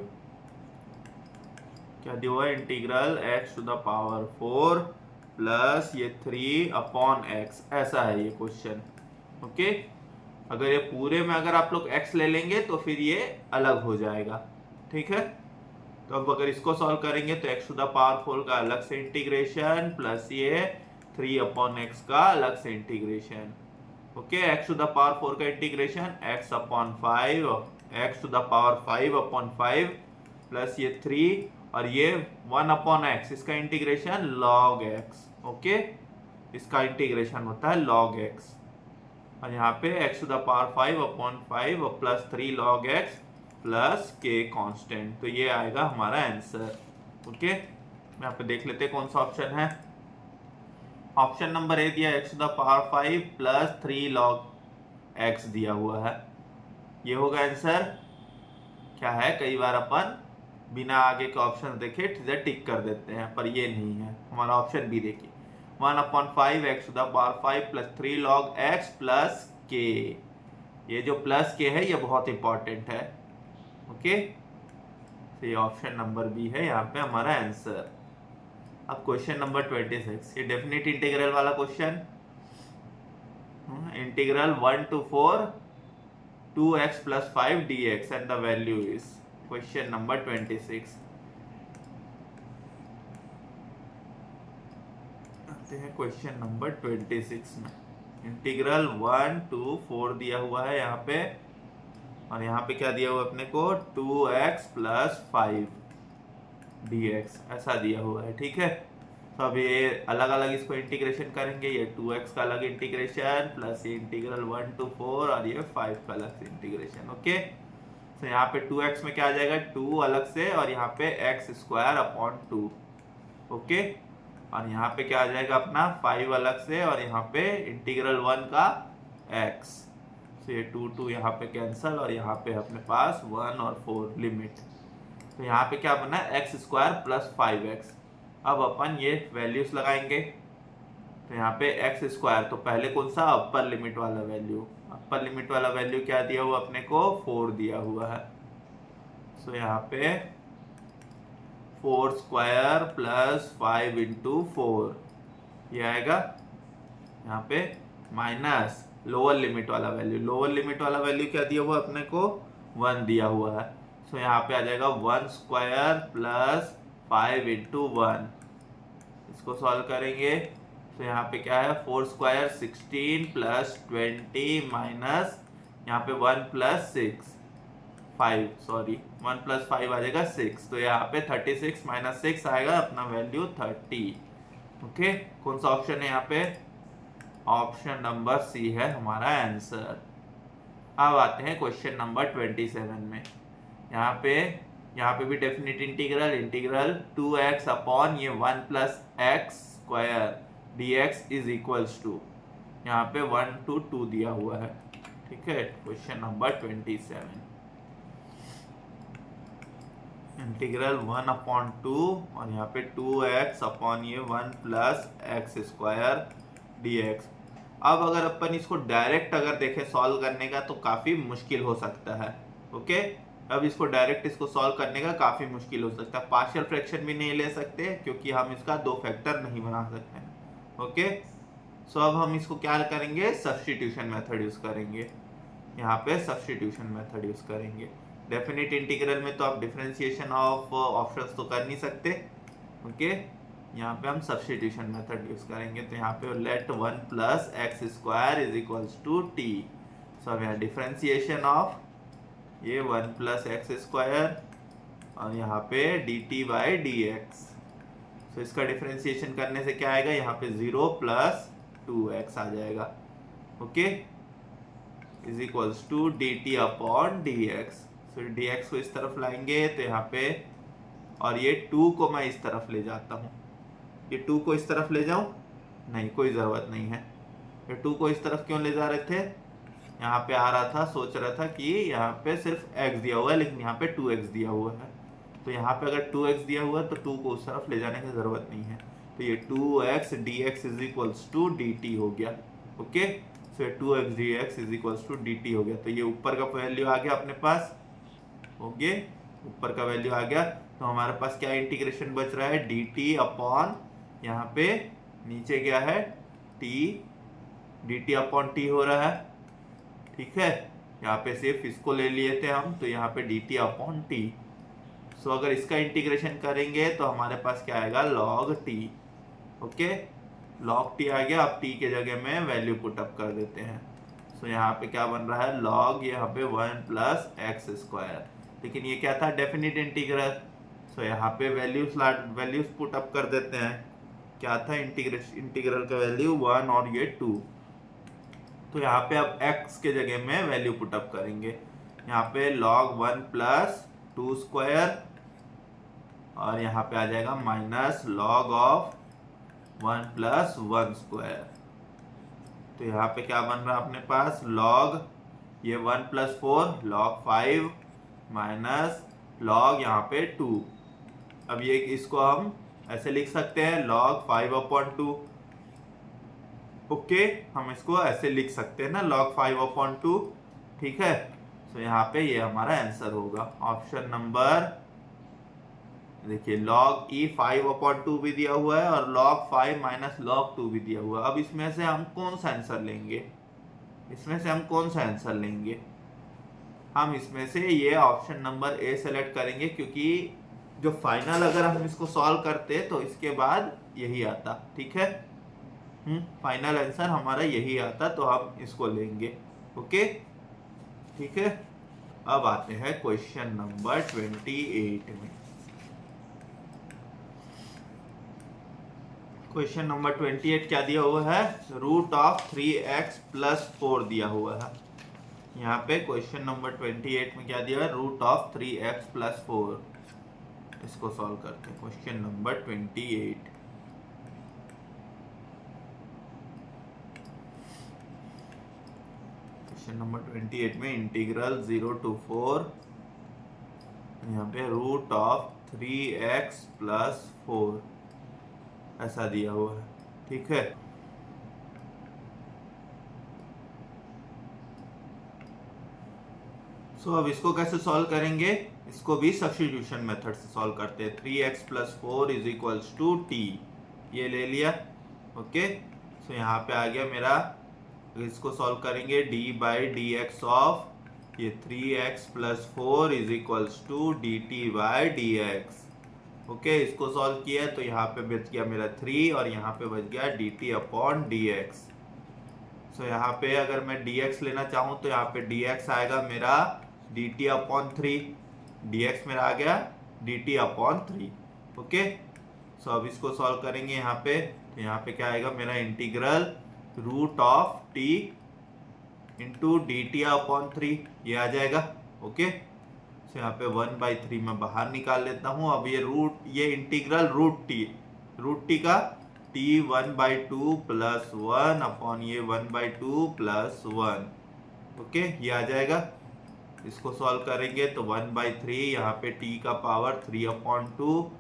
क्या दिया हुआ है, integral x to the power 4 plus ये 3 अपॉन x, ऐसा है ये क्वेश्चन। ओके, अगर ये पूरे में अगर आप लोग x ले लेंगे तो फिर ये अलग हो जाएगा। ठीक है, तो अब अगर इसको सॉल्व करेंगे तो x टू द पावर 4 का अलग से इंटीग्रेशन प्लस ये 3 अपॉन x का अलग से integration. Okay, x to the power 4 का integration x upon 5, x to the power 5 upon 5 plus ये 3 और ये 1 अपॉन x, इसका इंटीग्रेशन log x। ओके, इसका इंटीग्रेशन होता है log x और यहाँ पे x to the power 5 upon 5 और plus 3 log x plus k constant. तो ये आएगा हमारा आंसर। ओके, यहाँ पे देख लेते हैं कौन सा ऑप्शन है। ऑप्शन नंबर ए दिया x to the power 5 plus 3 log x दिया हुआ है, ये होगा आंसर। क्या है, कई बार अपन बिना आगे के ऑप्शन देखे सीधे टिक कर देते हैं, पर ये नहीं है। हमारा ऑप्शन बी देखिए, 1/5 x to the power 5 plus 3 log x plus के। ये जो प्लस के है ये बहुत इंपॉर्टेंट है। ओके, तो ये ऑप्शन नंबर बी है यहाँ पे हमारा आंसर। अब क्वेश्चन नंबर 26, ये डेफिनेट इंटीग्रल वाला question. Integral 1 to 4 2x plus 5 dx and the value is, question number 26। आते हैं क्वेश्चन नंबर 26 में। इंटीग्रल 1 to 4 दिया हुआ है यहाँ पे, और यहाँ पे क्या दिया हुआ अपने को, 2x plus 5 dx ऐसा दिया हुआ है। ठीक है, तो अब ये अलग अलग इसको इंटीग्रेशन करेंगे। ये 2x का अलग इंटीग्रेशन प्लस ये इंटीग्रल 1 to 4 और ये 5 का अलग इंटीग्रेशन। ओके, तो यहाँ पे 2x में क्या आ जाएगा, 2 अलग से, और यहाँ पे x² 2। ओके, और यहाँ पे क्या आ जाएगा अपना 5 अलग से, और यहाँ पे इंटीग्रल 1 का x। तो ये 2 यहाँ पे कैंसल, और यहाँ पे अपने पास 1 और 4 लिमिट। तो यहाँ पे क्या बना, x² प्लस 5x। अब अपन ये वैल्यूज लगाएंगे। तो यहाँ पे x², तो पहले कौन सा, अपर लिमिट वाला वैल्यू। अपर लिमिट वाला वैल्यू क्या दिया हुआ अपने को, 4 दिया हुआ है। सो यहाँ पे 4² प्लस 5 × 4 ये आएगा। यहाँ पे माइनस लोअर लिमिट वाला वैल्यू। लोअर लिमिट वाला वैल्यू क्या दिया हुआ अपने को, 1 दिया हुआ है। सो यहाँ पे आ जाएगा 1² प्लस 5 × 1। इसको सॉल्व करेंगे तो यहाँ पे क्या है, 4² 16 प्लस 20 माइनस यहाँ पे 1 प्लस 6 5 सॉरी 1 प्लस 5 आ जाएगा 6। तो यहाँ पे 36 माइनस 6 आएगा अपना वैल्यू 30। ओके, कौन सा ऑप्शन है यहाँ पे, ऑप्शन नंबर सी है हमारा आंसर। अब आते हैं क्वेश्चन नंबर 27 में। यहाँ पे भी डेफिनेट इंटीग्रल 2x अपॉन ये 1 plus x² dx is equals to, यहाँ पे 1 to 2 दिया हुआ है। ठीक है, क्वेश्चन नंबर 27, इंटीग्रल 1/2 और यहाँ पे 2x अपॉन ये 1 प्लस x² dx। अब अगर अपन इसको डायरेक्ट अगर देखें सॉल्व करने का तो काफ़ी मुश्किल हो सकता है। ओके, अब इसको डायरेक्ट इसको सॉल्व करने का काफ़ी मुश्किल हो सकता है। पार्शियल फ्रैक्शन भी नहीं ले सकते क्योंकि हम इसका 2 फैक्टर नहीं बना सकते हैं। ओके, सो अब हम इसको क्या करेंगे, सब्स्टिट्यूशन मेथड यूज़ करेंगे। यहाँ पे सब्स्टिट्यूशन मेथड यूज़ करेंगे। डेफिनेट इंटीग्रल में तो आप डिफरेंशिएशन ऑफ ऑप्शंस तो कर नहीं सकते। ओके, यहाँ पे हम सब्स्टिट्यूशन मेथड यूज़ करेंगे। तो यहाँ पे let 1 plus x² is equals to t। So अब यहाँ डिफरेंशिएशन ऑफ ये 1 प्लस x² और यहाँ पे dt/dx। तो इसका डिफरेंशिएशन करने से क्या आएगा, यहाँ पे 0 प्लस 2x आ जाएगा। Okay, is equals to dt/dx। तो dx को इस तरफ लाएंगे तो यहाँ पे, और ये 2 को मैं इस तरफ ले जाता हूँ। ये 2 को इस तरफ ले जाऊं, नहीं कोई ज़रूरत नहीं है। ये 2 को इस तरफ क्यों ले जा रहे थे, यहाँ पे आ रहा था, सोच रहा था कि यहाँ पे सिर्फ x दिया हुआ है लेकिन यहाँ पे 2x दिया हुआ है। तो यहाँ पे अगर 2x दिया हुआ है तो 2 को उस तरफ ले जाने की ज़रूरत नहीं है। तो ये 2x dx is equals to dt हो गया। ओके, सो ये 2x dx is equals to dt हो गया। तो ये ऊपर का वैल्यू आ गया अपने पास। ओके, ऊपर का वैल्यू आ गया। तो हमारे पास क्या इंटीग्रेशन बच रहा है, dt अपॉन यहाँ पे नीचे क्या है t, dt अपॉन t हो रहा है। ठीक है, यहाँ पे सिर्फ इसको ले लिए थे हम, तो यहाँ पे dt अपॉन t। सो अगर इसका इंटीग्रेशन करेंगे तो हमारे पास क्या आएगा, log t। Okay, log t आ गया। अब t के जगह में वैल्यू पुट अप कर देते हैं। सो यहाँ पे क्या बन रहा है, log यहाँ पे 1 प्लस x²। लेकिन ये क्या था, डेफिनेट इंटीग्रल। सो यहाँ पे वैल्यूज पुट अप कर देते हैं। क्या था, इंटीग्रल का वैल्यू 1 और ये 2। तो यहाँ पे अब x के जगह में वैल्यू पुट अप करेंगे। यहाँ पे log 1 प्लस 2 स्क्वायर और यहाँ पे आ जाएगा minus log of 1 plus 1 square. तो यहाँ पे क्या बन रहा है अपने पास log ये 1 प्लस 4 log 5 माइनस log यहाँ पे 2। अब ये इसको हम ऐसे लिख सकते हैं log 5/2। ओके, हम इसको ऐसे लिख सकते हैं ना log 5/2। ठीक है, तो यहाँ पे ये हमारा आंसर होगा ऑप्शन नंबर। देखिए log e 5/2 भी दिया हुआ है और log 5 माइनस log 2 भी दिया हुआ है। अब इसमें से हम कौन सा आंसर लेंगे? हम इसमें से ये ऑप्शन नंबर ए सेलेक्ट करेंगे, क्योंकि जो फाइनल अगर हम इसको सॉल्व करते तो इसके बाद यही आता। ठीक है, फाइनल आंसर हमारा यही आता, तो हम इसको लेंगे। ओके, ठीक है। अब आते हैं क्वेश्चन नंबर 28 में। क्वेश्चन नंबर 28 क्या दिया हुआ है? रूट ऑफ 3x प्लस 4 दिया हुआ है। यहाँ पे क्वेश्चन नंबर 28 में क्या दिया है? Root of 3x plus 4। इसको सॉल्व करते हैं। Question number 28। क्वेश्चन नंबर 28 में इंटीग्रल 0 to 4, यहाँ पे रूट ऑफ 3x प्लस 4 ऐसा दिया हुआ है। ठीक है, अब इसको कैसे सॉल्व करेंगे? इसको भी सब्स्टिट्यूशन मेथड से सॉल्व करते हैं। 3x plus 4 is equals to t, ये ले लिया। ओके, सो यहाँ पे आ गया मेरा, इसको सॉल्व करेंगे d by D x of ये 3x plus 4 is equals to dt by D x. Okay, इसको सॉल्व किया तो यहाँ पे बच गया मेरा 3 और यहाँ पे बच गया dt अपॉन डी एक्स। सो यहाँ पे अगर मैं dx लेना चाहूँ तो यहाँ पे dx आएगा मेरा dt अपॉन 3, dx मेरा आ गया dt अपॉन 3। ओके, सो अब इसको सॉल्व करेंगे यहाँ पे, तो यहाँ पे क्या आएगा मेरा integral root of t into dt upon 3, ये आ जाएगा। ओके, सो यहाँ पे 1/3 मैं बाहर निकाल लेता हूँ। अब ये इंटीग्रल रूट t का t 1/2 प्लस 1 अपॉन ये 1/2 प्लस 1। ओके, ये आ जाएगा। इसको सॉल्व करेंगे तो 1/3, यहाँ पे t का पावर 3/2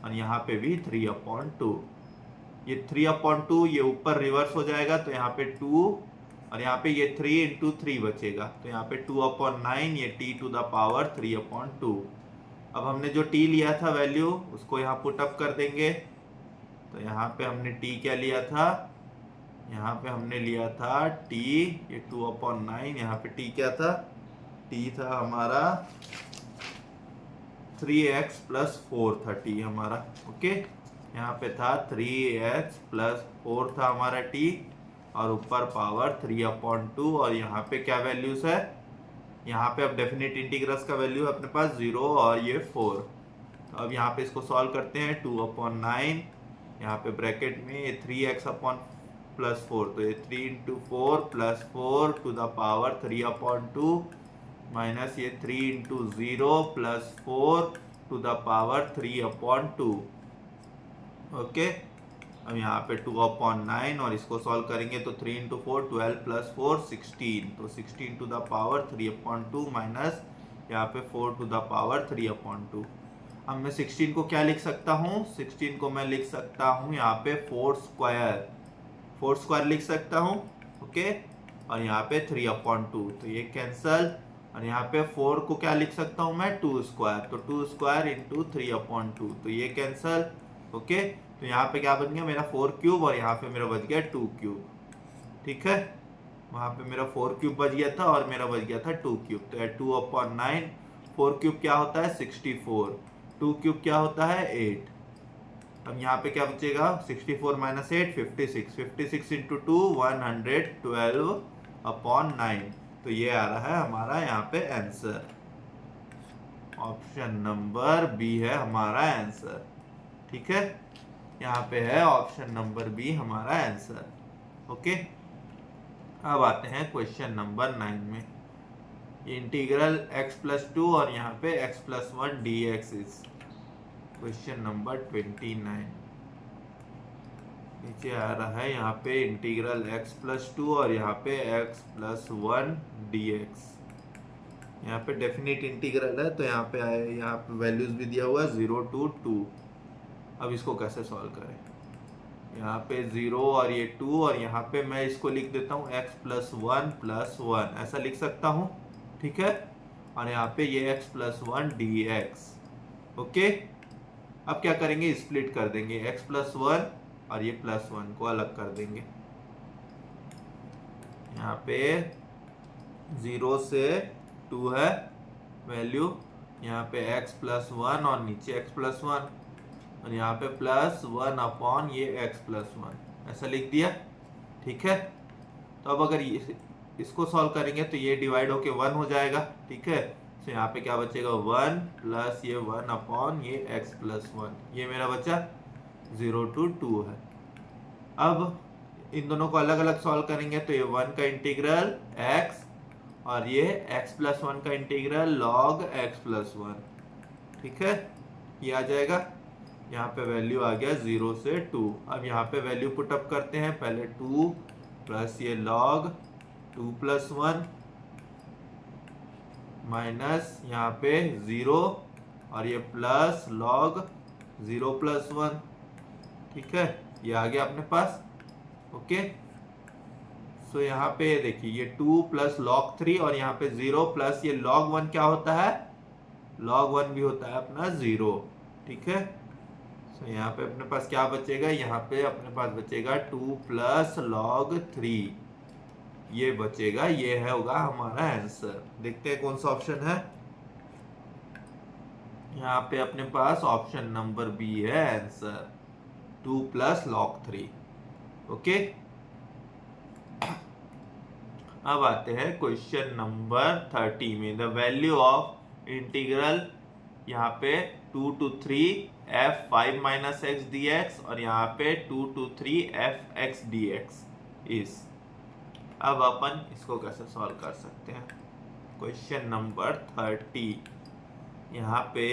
और यहाँ पे भी 3/2। ये 3/2 ये ऊपर रिवर्स हो जाएगा, तो यहाँ पे 2 और यहाँ पे ये 3 इंटू 3 बचेगा, तो यहाँ पे 2/9, ये t टू द पावर 3/2। अब हमने जो t लिया था वैल्यू, उसको यहाँ पुट अप कर देंगे। तो यहाँ पे हमने t क्या लिया था? यहाँ पे हमने लिया था t, ये 2/9, यहाँ पे t क्या था? t था हमारा 3x प्लस 4 था t हमारा। ओके, यहाँ पे था 3x प्लस 4 था हमारा t और ऊपर पावर 3/2 और यहाँ पे क्या वैल्यूज है? यहाँ पे अब डेफिनेट इंटीग्रल्स का वैल्यू है अपने पास 0 और ये 4। तो अब यहाँ पे इसको सॉल्व करते हैं। 2/9, यहाँ पे ब्रैकेट में ये 3x अपॉन प्लस 4, तो ये 3 into 4 plus 4 to the power 3/2 minus ये 3 into 0 plus 4 to the power 3/2। Okay, अब यहाँ पे 2/9 और इसको सॉल्व करेंगे तो 3 इंटू 4 12 प्लस 4 16, तो 16 टू द पावर 3/2 माइनस यहाँ पे 4 टू द पावर 3/2। अब मैं 16 को क्या लिख सकता हूँ? 16 को मैं लिख सकता हूँ यहाँ पे 4 स्क्वायर लिख सकता हूँ। ओके, और यहाँ पे 3/2, तो ये कैंसल। और यहाँ पे 4 को क्या लिख सकता हूँ मैं? 2 स्क्वायर, तो 2 स्क्वायर इंटू 3/2, तो ये कैंसल। ओके, तो यहाँ पे क्या बन गया मेरा 4 क्यूब और यहाँ पे मेरा बच गया 2 क्यूब। ठीक है, वहाँ पे मेरा 4 क्यूब बच गया था और मेरा बच गया था 2 क्यूब। तो 2/9, 4 क्यूब क्या होता है? 64, 2 क्यूब क्या होता है? 8। अब यहाँ पे क्या बचेगा? 64 माइनस 8 56, 56 इंटू 2 112/9। तो ये आ रहा है हमारा यहाँ पे आंसर। ऑप्शन नंबर बी है हमारा आंसर। ठीक है, यहाँ पे है ऑप्शन नंबर बी हमारा आंसर। ओके, अब आते हैं क्वेश्चन नंबर 9 में। ये इंटीग्रल x प्लस 2 और यहाँ पे x plus 1 dx is question number 29। नीचे आ रहा है यहाँ पे इंटीग्रल x प्लस 2 और यहाँ पे x प्लस 1 dx। यहाँ पे डेफिनेट इंटीग्रल है तो यहाँ पे आए, यहाँ पे वैल्यूज भी दिया हुआ है 0 to 2। अब इसको कैसे सॉल्व करें? यहाँ पे 0 और ये 2 और यहाँ पे मैं इसको लिख देता हूँ x प्लस 1 ऐसा लिख सकता हूँ, ठीक है। और यहाँ पे ये x प्लस 1 dx। ओके, अब क्या करेंगे, स्प्लिट कर देंगे x प्लस 1 और ये प्लस 1 को अलग कर देंगे। यहाँ पे 0 से 2 है वैल्यू, यहाँ पे x प्लस 1 और नीचे x प्लस 1 और यहाँ पे प्लस 1 अपॉन ये x प्लस 1 ऐसा लिख दिया, ठीक है। तो अब अगर इसको सॉल्व करेंगे तो ये डिवाइड होके 1 हो जाएगा, ठीक है। तो यहाँ पे क्या बचेगा 1 प्लस ये 1 अपॉन ये x प्लस 1, ये मेरा बचा 0 to 2 है। अब इन दोनों को अलग अलग सॉल्व करेंगे तो ये 1 का इंटीग्रल x और ये x प्लस 1 का इंटीग्रल लॉग x प्लस 1, ठीक है, ये आ जाएगा। यहाँ पे वैल्यू आ गया 0 से 2। अब यहाँ पे वैल्यू पुटअप करते हैं, पहले 2 प्लस ये लॉग 2 प्लस 1 माइनस यहाँ पे 0 और ये प्लस लॉग 0 प्लस 1, ठीक है, ये आ गया अपने पास। ओके, सो यहाँ पे देखिए ये 2 प्लस लॉग 3 और यहाँ पे 0 प्लस ये लॉग 1 क्या होता है, लॉग 1 भी होता है अपना 0, ठीक है। सो यहाँ पे अपने पास क्या बचेगा, यहाँ पे अपने पास बचेगा 2 प्लस लॉग 3, ये बचेगा, ये है होगा हमारा आंसर। देखते हैं कौन सा ऑप्शन है। यहाँ पे अपने पास ऑप्शन नंबर बी है आंसर, 2 प्लस लॉग 3। ओके, अब आते हैं क्वेश्चन नंबर 30 में। द वैल्यू ऑफ इंटीग्रल यहाँ पे 2 to 3 f5 minus x dx और यहाँ पे 2 to 3 fx dx इस। अब अपन इसको कैसे सॉल्व कर सकते हैं, क्वेश्चन नंबर 30। यहाँ पे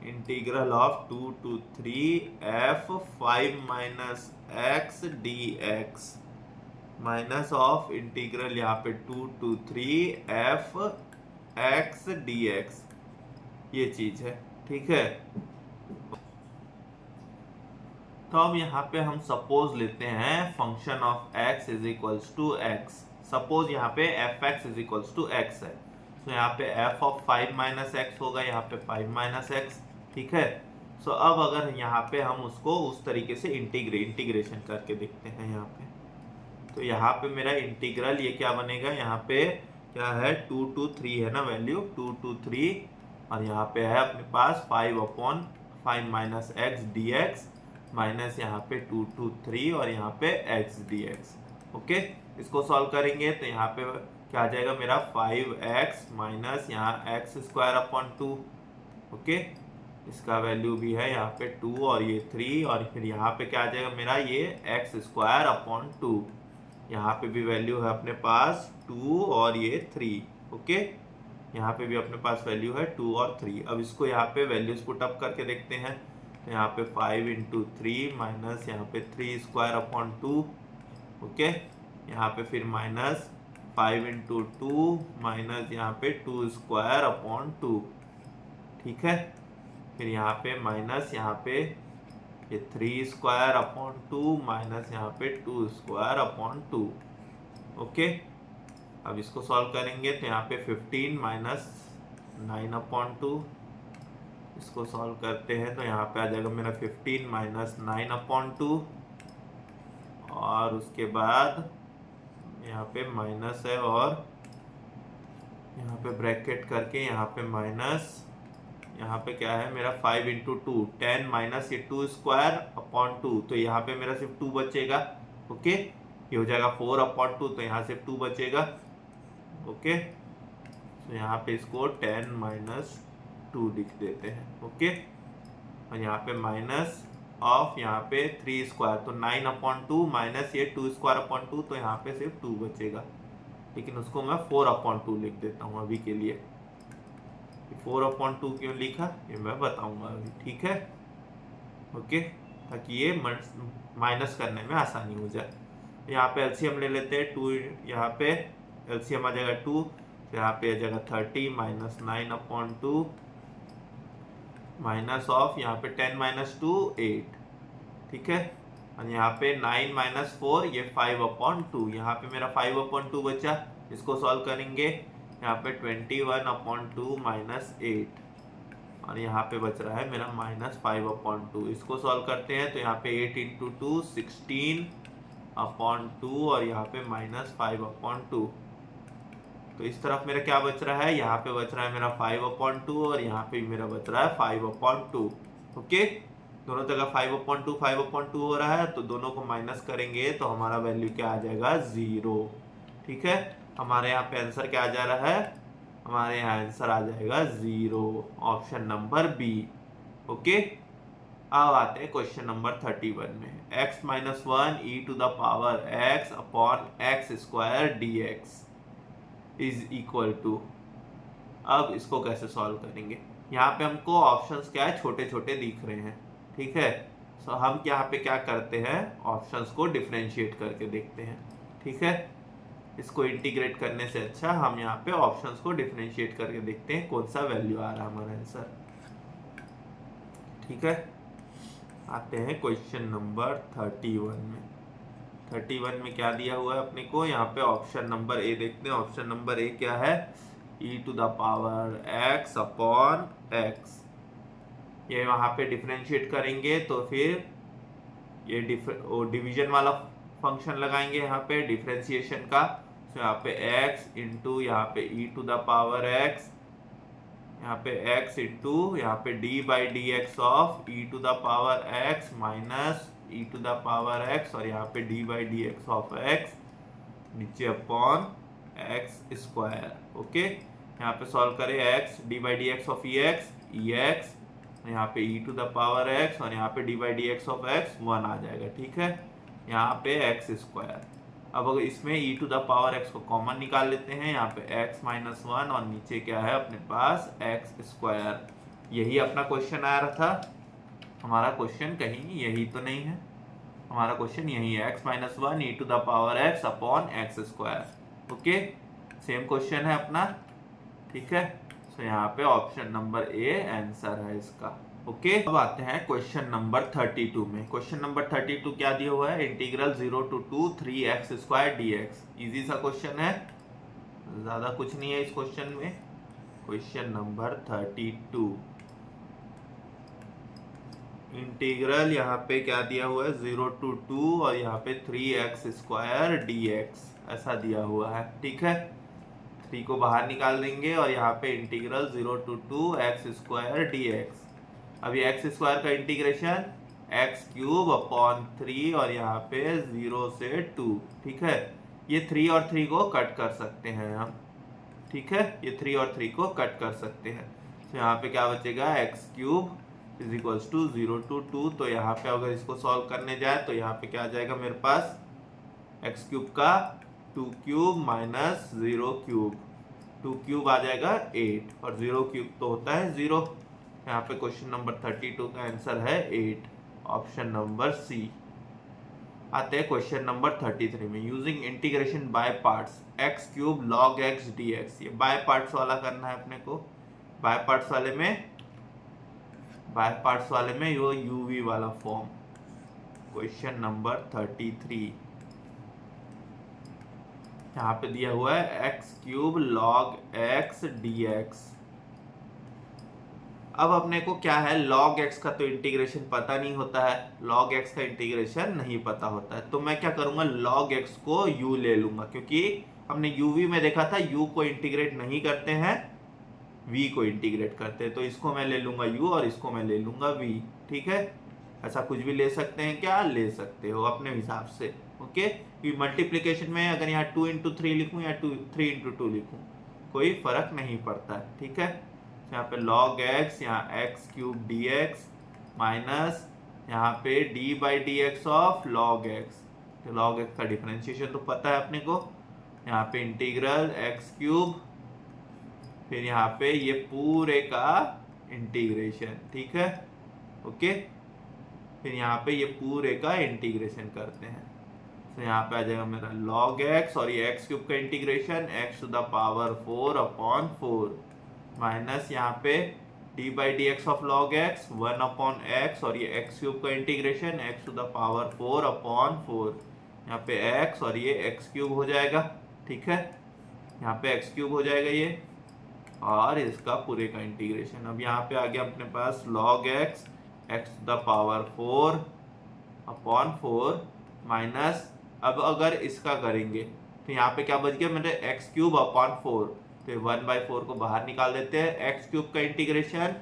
integral of 2 to 3 f5 minus x dx minus of integral यहाँ पे 2 to 3 f x dx, ये चीज है, ठीक है। तो अब यहाँ पे हम सपोज लेते हैं function of x is equals to x। Suppose यहाँ पे fx is equals to x है, तो यहाँ पे f ऑफ 5 माइनस x होगा, यहाँ पे 5 माइनस x, ठीक है। सो अब अगर यहाँ पे हम उसको उस तरीके से इंटीग्रेशन करके देखते हैं यहाँ पे, तो यहाँ पे मेरा इंटीग्रल ये क्या बनेगा, यहाँ पे क्या है 2 to 3 है ना वैल्यू, 2 to 3 और यहाँ पे है अपने पास 5 upon 5 minus x D X minus यहाँ पे 2 to 3 और यहाँ पे x dx। ओके, इसको सॉल्व करेंगे तो यहाँ पे क्या आ जाएगा मेरा 5x माइनस यहाँ एक्स स्क्वायर अपॉन 2। ओके, इसका वैल्यू भी है यहाँ पे 2 और ये 3 और फिर यहाँ पे क्या आ जाएगा मेरा ये एक्स स्क्वायर अपॉन 2, यहाँ पे भी वैल्यू है अपने पास 2 और ये 3। ओके, यहाँ पे भी अपने पास वैल्यू है 2 और 3। अब इसको यहाँ पे वैल्यूज पुट अप करके देखते हैं, तो यहाँ पे 5 इंटू 3 माइनस यहाँ पे 3 स्क्वायर अपॉन 2। ओके, यहाँ पे फिर माइनस 5 इंटू 2 माइनस यहाँ पे 2 स्क्वायर अपॉन 2, ठीक है। फिर यहाँ पे माइनस यहाँ पे ये 3 स्क्वायर अपॉन 2 माइनस यहाँ पे 2 स्क्वायर अपॉन 2। ओके, अब इसको सॉल्व करेंगे तो यहाँ पे 15 माइनस 9 अपॉन 2, इसको सॉल्व करते हैं तो यहाँ पे आ जाएगा मेरा 15 माइनस 9 अपॉन 2 और उसके बाद यहाँ पे माइनस है और यहाँ पे ब्रैकेट करके यहाँ पे माइनस यहाँ पे क्या है मेरा 5 इंटू 2 10 माइनस ये 2 स्क्वायर अपॉन 2, तो यहाँ पे मेरा सिर्फ 2 बचेगा। ओके, ये हो जाएगा 4 अपॉन 2, तो यहाँ सिर्फ 2 बचेगा। ओके, तो यहाँ पे इसको 10 माइनस 2 लिख देते हैं। ओके, और यहाँ पे माइनस ऑफ यहाँ पे 3 स्क्वायर, तो 9 अपॉन 2 माइनस ये 2 स्क्वायर अपॉन 2, तो यहाँ पे सिर्फ 2 बचेगा। लेकिन उसको मैं 4/2 लिख देता हूँ अभी के लिए। 4/2 क्यों लिखा ये मैं बताऊंगा अभी, ठीक है। ओके, ताकि ये माइनस करने में आसानी हो जाए। यहाँ पे एलसीएम ले लेते हैं, 2 यहाँ पे एलसीएम आ जाएगा 2, तो यहाँ पे आ जाएगा 30 माइनस 9/2 माइनस ऑफ यहाँ पे 10 - 2 8, ठीक है। और यहाँ पे 9 - 4 ये 5/2, यहाँ पे मेरा 5/2 बचा, इसको सॉल्व करेंगे। यहाँ पे 21/2 माइनस 8 और यहाँ पे बच रहा है मेरा -5/2। इसको सॉल्व करते हैं तो यहाँ पे 8 × 2 16/2 और यहाँ पे -5/2। तो इस तरफ मेरा क्या बच रहा है, यहाँ पे बच रहा है मेरा 5/2 और यहाँ पे मेरा बच रहा है 5/2। ओके, दोनों जगह 5/2 हो रहा है, तो दोनों को माइनस करेंगे तो हमारा वैल्यू क्या आ जाएगा 0, ठीक है। हमारे यहाँ पे आंसर क्या आ जा रहा है, हमारे यहाँ आंसर आ जाएगा 0, ऑप्शन नंबर बी। ओके, अब आते हैं क्वेश्चन नंबर 31 में। x - 1 e⁻x/x² dx is equal to, अब इसको कैसे सॉल्व करेंगे। यहाँ पे हमको ऑप्शंस क्या है, छोटे छोटे दिख रहे हैं, ठीक है। सो हम यहाँ पे क्या करते हैं, ऑप्शंस को डिफरेंशिएट करके देखते हैं, ठीक है। इसको इंटीग्रेट करने से अच्छा हम यहाँ पे ऑप्शंस को डिफरेंशिएट करके देखते हैं कौन सा वैल्यू आ रहा है हमारा आंसर, ठीक है। आते हैं क्वेश्चन नंबर 31 में। 31 में क्या दिया हुआ है अपने को, यहाँ पे ऑप्शन नंबर ए देखते हैं। ऑप्शन नंबर ए क्या है, e⁻x/x। ये वहाँ पे डिफरेंशिएट करेंगे तो फिर ये डिवीजन वाला फंक्शन लगाएंगे यहाँ पे डिफरेंशिएशन का। तो यहाँ पे x इंटू यहाँ पे e⁻x, यहाँ पे x इंटू यहाँ पे d/dx of e⁻x minus e⁻x और यहाँ पे d/dx ऑफ x नीचे अपॉन x²। ओके, यहाँ पे सॉल्व करें x d/dx ऑफ ex यहाँ पे e⁻x और यहाँ पे d/dx ऑफ x 1 आ जाएगा, ठीक है। यहाँ पे x²। अब अगर इसमें e⁻x को कॉमन निकाल लेते हैं, यहाँ पे x - 1 और नीचे क्या है अपने पास x²। यही अपना क्वेश्चन आ रहा था। हमारा क्वेश्चन कहीं यही तो नहीं है, हमारा क्वेश्चन यही है, x - 1 e⁻x upon x²। Okay, same question है अपना, ठीक है। तो यहाँ पे ऑप्शन नंबर ए आंसर है इसका। ओके, अब आते हैं क्वेश्चन नंबर 32 में। क्वेश्चन नंबर 32 क्या दिया हुआ है, integral 0 to 2 3x² dx। Easy सा क्वेश्चन है, ज्यादा कुछ नहीं है इस क्वेश्चन में। क्वेश्चन नंबर 32 इंटीग्रल यहाँ पे क्या दिया हुआ है 0 to 2 और यहाँ पे 3x² dx ऐसा दिया हुआ है, ठीक है। 3 को बाहर निकाल देंगे और यहाँ पे इंटीग्रल 0 to 2x² dx। अभी x² का इंटीग्रेशन x³ अपॉन 3 और यहाँ पे 0 से 2, ठीक है। ये 3 और 3 को कट कर सकते हैं हम, ठीक है। ये 3 और 3 को कट कर सकते हैं, तो यहाँ पे क्या बचेगा x³ is equals to 0 to 2। तो यहाँ पे अगर इसको सॉल्व करने जाए तो यहाँ पे क्या आ जाएगा मेरे पास, x³ का 2³ माइनस 0³ 2³ आ जाएगा 8 और 0³ तो होता है 0। यहाँ पे क्वेश्चन नंबर 32 का आंसर है 8, ऑप्शन नंबर सी। आते हैं क्वेश्चन नंबर 33 में। Using integration by parts x³ log x dx। ये बाय पार्ट्स वाला करना है अपने को। बाय पार्ट्स वाले में यो यूवी वाला फॉर्म। क्वेश्चन नंबर 33 यहाँ पे दिया हुआ है x³ log x dx। अब अपने को क्या है, log x का तो इंटीग्रेशन पता नहीं होता है, log x का इंटीग्रेशन नहीं पता होता है, तो मैं क्या करूंगा log x को u ले लूंगा, क्योंकि हमने uv में देखा था u को इंटीग्रेट नहीं करते हैं, v को इंटीग्रेट करते हैं। तो इसको मैं ले लूंगा u और इसको मैं ले लूंगा v, ठीक है। ऐसा कुछ भी ले सकते हैं, क्या ले सकते हो अपने हिसाब से। ओके, मल्टीप्लीकेशन में अगर यहाँ 2 × 3 लिखूं या 3 × 2 लिखूं कोई फर्क नहीं पड़ता है, ठीक है। यहाँ पे log x, यहाँ x³ dx माइनस यहाँ पे d/dx ऑफ log x। तो log x का डिफरेंशिएशन तो पता है अपने को, यहाँ पे इंटीग्रल एक्स क्यूब, फिर यहाँ पे ये पूरे का इंटीग्रेशन, ठीक है, ओके। फिर यहाँ पे ये पूरे का इंटीग्रेशन करते हैं, तो यहाँ पे आ जाएगा मेरा log x, और ये एक्स क्यूब का integration x to the power 4 upon 4 minus यहाँ पे d by D x of log x 1 upon x, और ये एक्स क्यूब का integration x to the power 4 upon 4, यहाँ पे x और ये एक्स क्यूब हो जाएगा, ठीक है, यहाँ पे एक्स क्यूब हो जाएगा ये, और इसका पूरे का इंटीग्रेशन। अब यहाँ पे आ गया अपने पास log x to the power 4 upon 4 minus, अब अगर इसका करेंगे तो यहाँ पे क्या बच गया मेरे एक्स क्यूब अपॉन 4, तो 1/4 को बाहर निकाल देते हैं, एक्स क्यूब का integration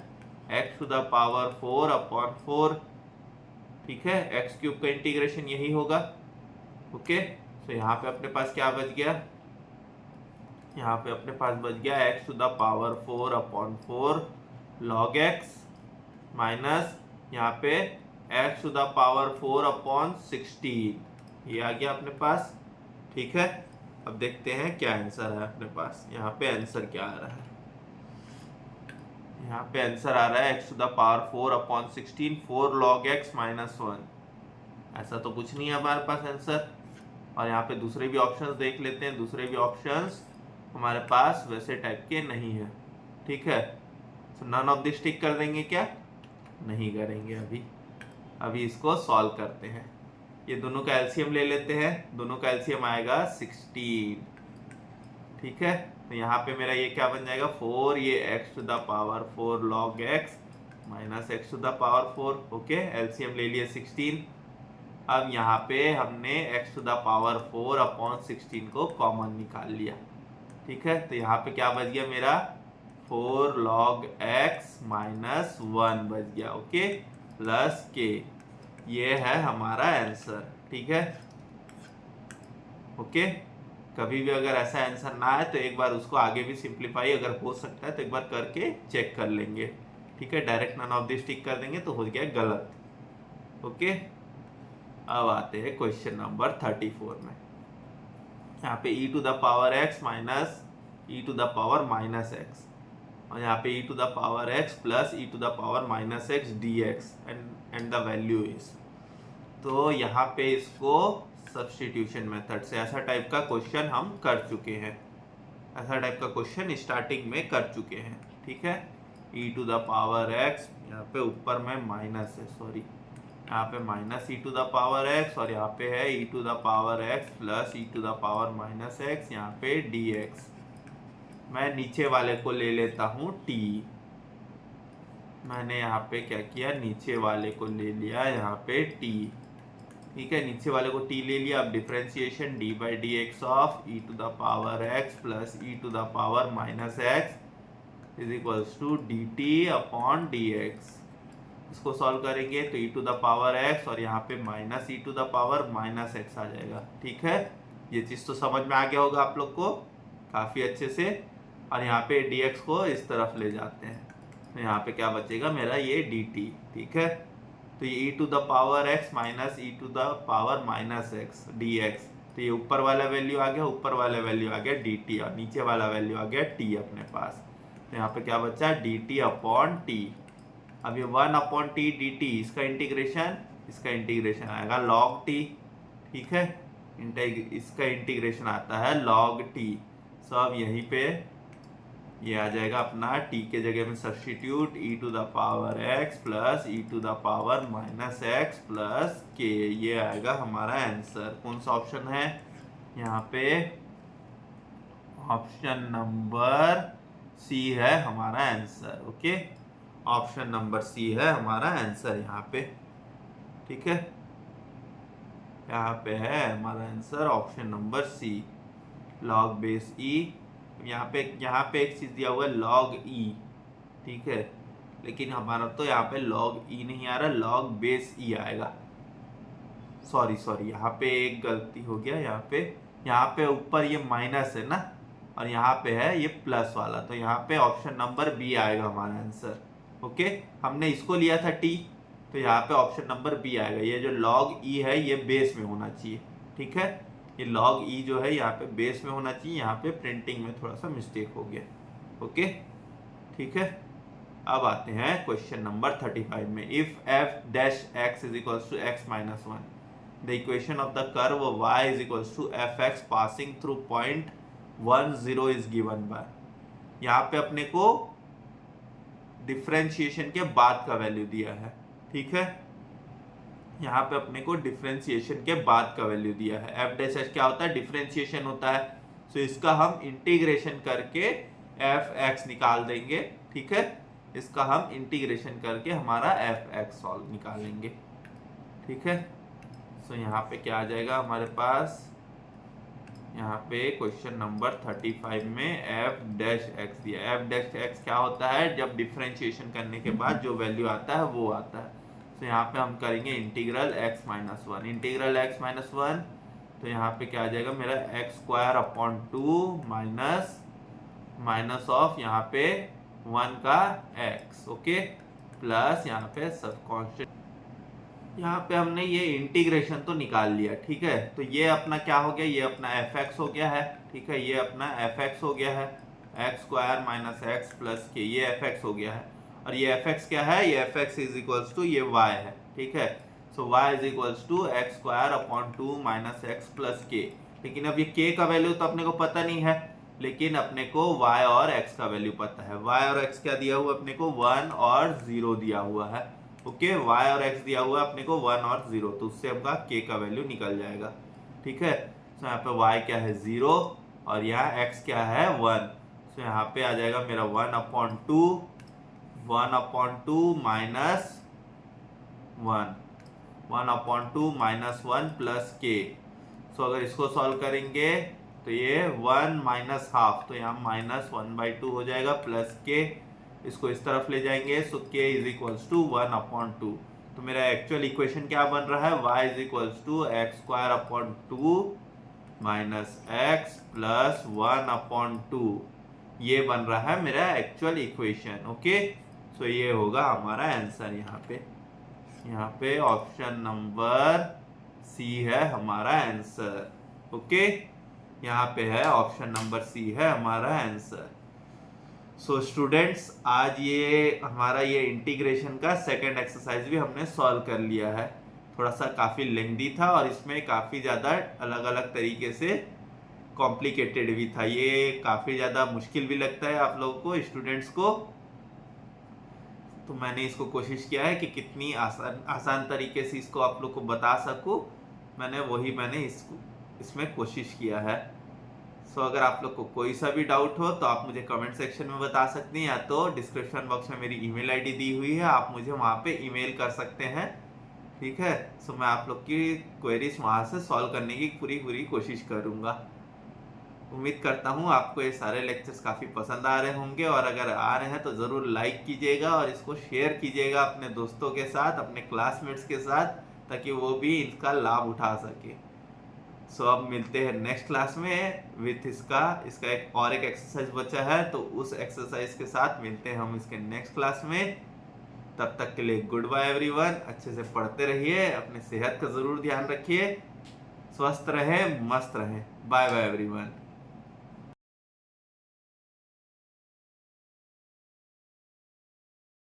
x to the power 4 upon 4, ठीक है, एक्स क्यूब का इंटीग्रेशन यही होगा, ओके। तो यहाँ पे अपने पास क्या बच गया, यहाँ पे अपने पास बच गया x to the power 4 upon 4 log x minus यहाँ पे x to the power 4 upon 16, ये आ गया अपने पास, ठीक है। अब देखते हैं क्या आंसर है अपने पास, यहाँ पे आंसर क्या आ रहा है, यहाँ पे आंसर आ रहा है x to the power 4 upon 16 4 log x minus 1, ऐसा तो कुछ नहीं है हमारे पास आंसर। और यहाँ पे दूसरे भी ऑप्शंस देख लेते हैं, दूसरे भी ऑप्शंस हमारे पास वैसे टाइप के नहीं है, ठीक है। तो नन ऑफ दिस टिक कर देंगे क्या, नहीं करेंगे, अभी इसको सॉल्व करते हैं। ये दोनों का एलसीएम ले लेते हैं, दोनों का एलसीएम आएगा 16, ठीक है। तो यहाँ पे मेरा ये क्या बन जाएगा 4, ये x to the power 4 log x minus x to the power 4, okay, LCM ले लिए 16। अब यहाँ पे हमने x to the power 4 upon 16 को कॉमन निकाल लिया, ठीक है। तो यहाँ पे क्या बच गया मेरा 4 log x माइनस 1 बच गया, ओके, प्लस के, ये है हमारा आंसर, ठीक है, ओके। कभी भी अगर ऐसा आंसर ना आए तो एक बार उसको आगे भी सिंप्लीफाई अगर हो सकता है तो एक बार करके चेक कर लेंगे, ठीक है। डायरेक्ट नन ऑफ दिस टिक कर देंगे तो हो गया गलत, ओके। अब आते हैं क्वेश्चन नंबर 34 में, यहाँ पे e to the power x minus e to the power minus x, और यहाँ पे e to the power x plus e to the power minus x dx and the value is, तो यहाँ पे इसको सब्स्टिट्यूशन मेथड से ऐसा टाइप का क्वेश्चन हम कर चुके हैं, ऐसा टाइप का क्वेश्चन स्टार्टिंग में कर चुके हैं, ठीक है। e to the power x, यहाँ पे ऊपर में माइनस है, सॉरी, यहाँ पे minus e to the power x, और यहाँ पे है e to the power x plus e to the power minus x, यहाँ पे dx। मैं नीचे वाले को ले लेता हूँ t, मैंने यहाँ पे क्या किया, नीचे वाले को ले लिया यहाँ पे t, ठीक है, नीचे वाले को t ले लिया। अब differentiation d by D x of e to the power x plus e to the power minus x is equals to dt upon dx, इसको सॉल्व करेंगे तो e to the power x और यहाँ पे minus e to the power minus x आ जाएगा, ठीक है। ये चीज़ तो समझ में आ गया होगा आप लोग को काफ़ी अच्छे से। और यहाँ पे dx को इस तरफ ले जाते हैं तो यहाँ पे क्या बचेगा मेरा ये dt, ठीक है। तो ये e to the power x minus e to the power minus x dx, तो ये ऊपर वाला वैल्यू आ गया, ऊपर वाला वैल्यू आ गया dt, और नीचे वाला वैल्यू आ गया t अपने पास। तो यहाँ पे क्या बचा dt अपॉन t। अब ये 1 अपॉन टी dt, इसका इंटीग्रेशन आएगा log t, ठीक है, इसका इंटीग्रेशन आता है log t। सो अब यहीं पे ये आ जाएगा अपना t के जगह में substitute e to the power x plus e to the power minus x plus k, ये आएगा हमारा आंसर। कौन सा ऑप्शन है यहाँ पे, ऑप्शन नंबर सी है हमारा answer, okay, option number C है हमारा आंसर यहाँ पे, ठीक है, यहाँ पे है हमारा answer option number C, log base e। यहाँ पे एक चीज़ दिया हुआ है log e, ठीक है, लेकिन हमारा तो यहाँ पे log e नहीं आ रहा, log बेस e आएगा। सॉरी यहाँ पे एक गलती हो गया, यहाँ पे ऊपर ये माइनस है ना, और यहाँ पे है ये प्लस वाला, तो यहाँ पे ऑप्शन नंबर बी आएगा हमारा आंसर, ओके। हमने इसको लिया था t, तो यहाँ पे ऑप्शन नंबर बी आएगा। ये जो log e है ये बेस में होना चाहिए, ठीक है, ये log e जो है यहाँ पे बेस में होना चाहिए, यहाँ पे प्रिंटिंग में थोड़ा सा मिस्टेक हो गया। ओके, ठीक है। अब आते हैं क्वेश्चन नंबर 35 में। If f dash x is equals to x minus 1, the equation of the curve y is equals to fx passing through point 1 0 is given by. यहाँ पे अपने को डिफरेंशिएशन के बाद का वैल्यू दिया है, ठीक है। यहाँ पे अपने को डिफरेंशिएशन के बाद का वैल्यू दिया है। एफ डैश एच क्या होता है? डिफरेंशिएशन होता है। तो इसका हम इंटीग्रेशन करके एफ एक्स निकाल देंगे, ठीक है। इसका हम इंटीग्रेशन करके हमारा एफ एक्स सॉल्व निकालेंगे, ठीक है। सो यहाँ पे क्या आ जाएगा हमारे पास, यहाँ पे क्वेश्चन नंबर 35 में एफ डैश एक्स दिया। एफ डैश एक्स क्या होता है? जब डिफरेंशिएशन करने के बाद जो वैल्यू आता है वो आता है। तो यहाँ पे हम करेंगे integral x minus 1, integral x minus 1। तो यहाँ पे क्या आ जाएगा मेरा x square upon 2 minus minus of यहाँ पे 1 का x, ओके, प्लस यहाँ पे सब कांस्टेंट। यहाँ पे हमने ये इंटीग्रेशन तो निकाल लिया, ठीक है। तो ये अपना क्या हो गया? ये अपना fx हो गया है, ठीक है। ये अपना fx हो गया है, x square minus X plus के, ये fx हो गया है। और ये fx क्या है? ये fx इज इक्वल्स टू ये y है, ठीक है। So y is equals to X square upon 2 minus X plus K. लेकिन अब ये k का वैल्यू तो अपने को पता नहीं है, लेकिन अपने को y और x का वैल्यू पता है। y और x क्या दिया हुआ अपने को? 1 और 0 दिया हुआ है, ओके। y और x दिया हुआ है अपने को 1 और 0, तो उससे आपका k का वैल्यू निकल जाएगा, ठीक है। तो यहाँ पे y क्या है? 0 और यहाँ x क्या है? 1। तो यहाँ पे आ जाएगा मेरा 1/2 माइनस 1/2 माइनस 1 प्लस के। सो अगर इसको सॉल्व करेंगे तो ये 1 माइनस हाफ, तो यहाँ माइनस 1/2 हो जाएगा प्लस के। इसको इस तरफ ले जाएंगे, सो के इज इक्वल्स टू 1/2। तो मेरा एक्चुअल इक्वेशन क्या बन रहा है? y is equals to X square upon 2 minus X plus 1/2। ये बन रहा है मेरा एक्चुअल इक्वेशन, ओके। सो ये होगा हमारा आंसर। यहाँ पे ऑप्शन नंबर सी है हमारा आंसर, ओके। यहाँ पे है ऑप्शन नंबर सी है हमारा आंसर। सो स्टूडेंट्स, आज ये हमारा ये इंटीग्रेशन का सेकंड एक्सरसाइज भी हमने सॉल्व कर लिया है। थोड़ा सा काफ़ी लेंथी था और इसमें काफ़ी ज़्यादा अलग अलग तरीके से कॉम्प्लिकेटेड भी था। ये काफ़ी ज़्यादा मुश्किल भी लगता है आप लोगों को, स्टूडेंट्स को। तो मैंने इसको कोशिश किया है कि कितनी आसान तरीके से इसको आप लोग को बता सकूं। मैंने इसमें कोशिश किया है। सो अगर आप लोग को कोई सा भी डाउट हो तो आप मुझे कमेंट सेक्शन में बता सकते हैं, या तो डिस्क्रिप्शन बॉक्स में मेरी ईमेल आईडी दी हुई है, आप मुझे वहाँ पे ईमेल कर सकते हैं, ठीक है। सो मैं आप लोग की क्वेरीज वहाँ से सॉल्व करने की पूरी कोशिश करूँगा। उम्मीद करता हूँ आपको ये सारे लेक्चर्स काफ़ी पसंद आ रहे होंगे, और अगर आ रहे हैं तो ज़रूर लाइक कीजिएगा और इसको शेयर कीजिएगा अपने दोस्तों के साथ, अपने क्लासमेट्स के साथ, ताकि वो भी इसका लाभ उठा सके। सो अब मिलते हैं नेक्स्ट क्लास में विथ इसका एक एक्सरसाइज बचा है, तो उस एक्सरसाइज के साथ मिलते हैं हम इसके नेक्स्ट क्लास में। तब तक के लिए गुड बाय एवरीवन। अच्छे से पढ़ते रहिए, अपने सेहत का ज़रूर ध्यान रखिए, स्वस्थ रहें, मस्त रहें। Bye bye everyone.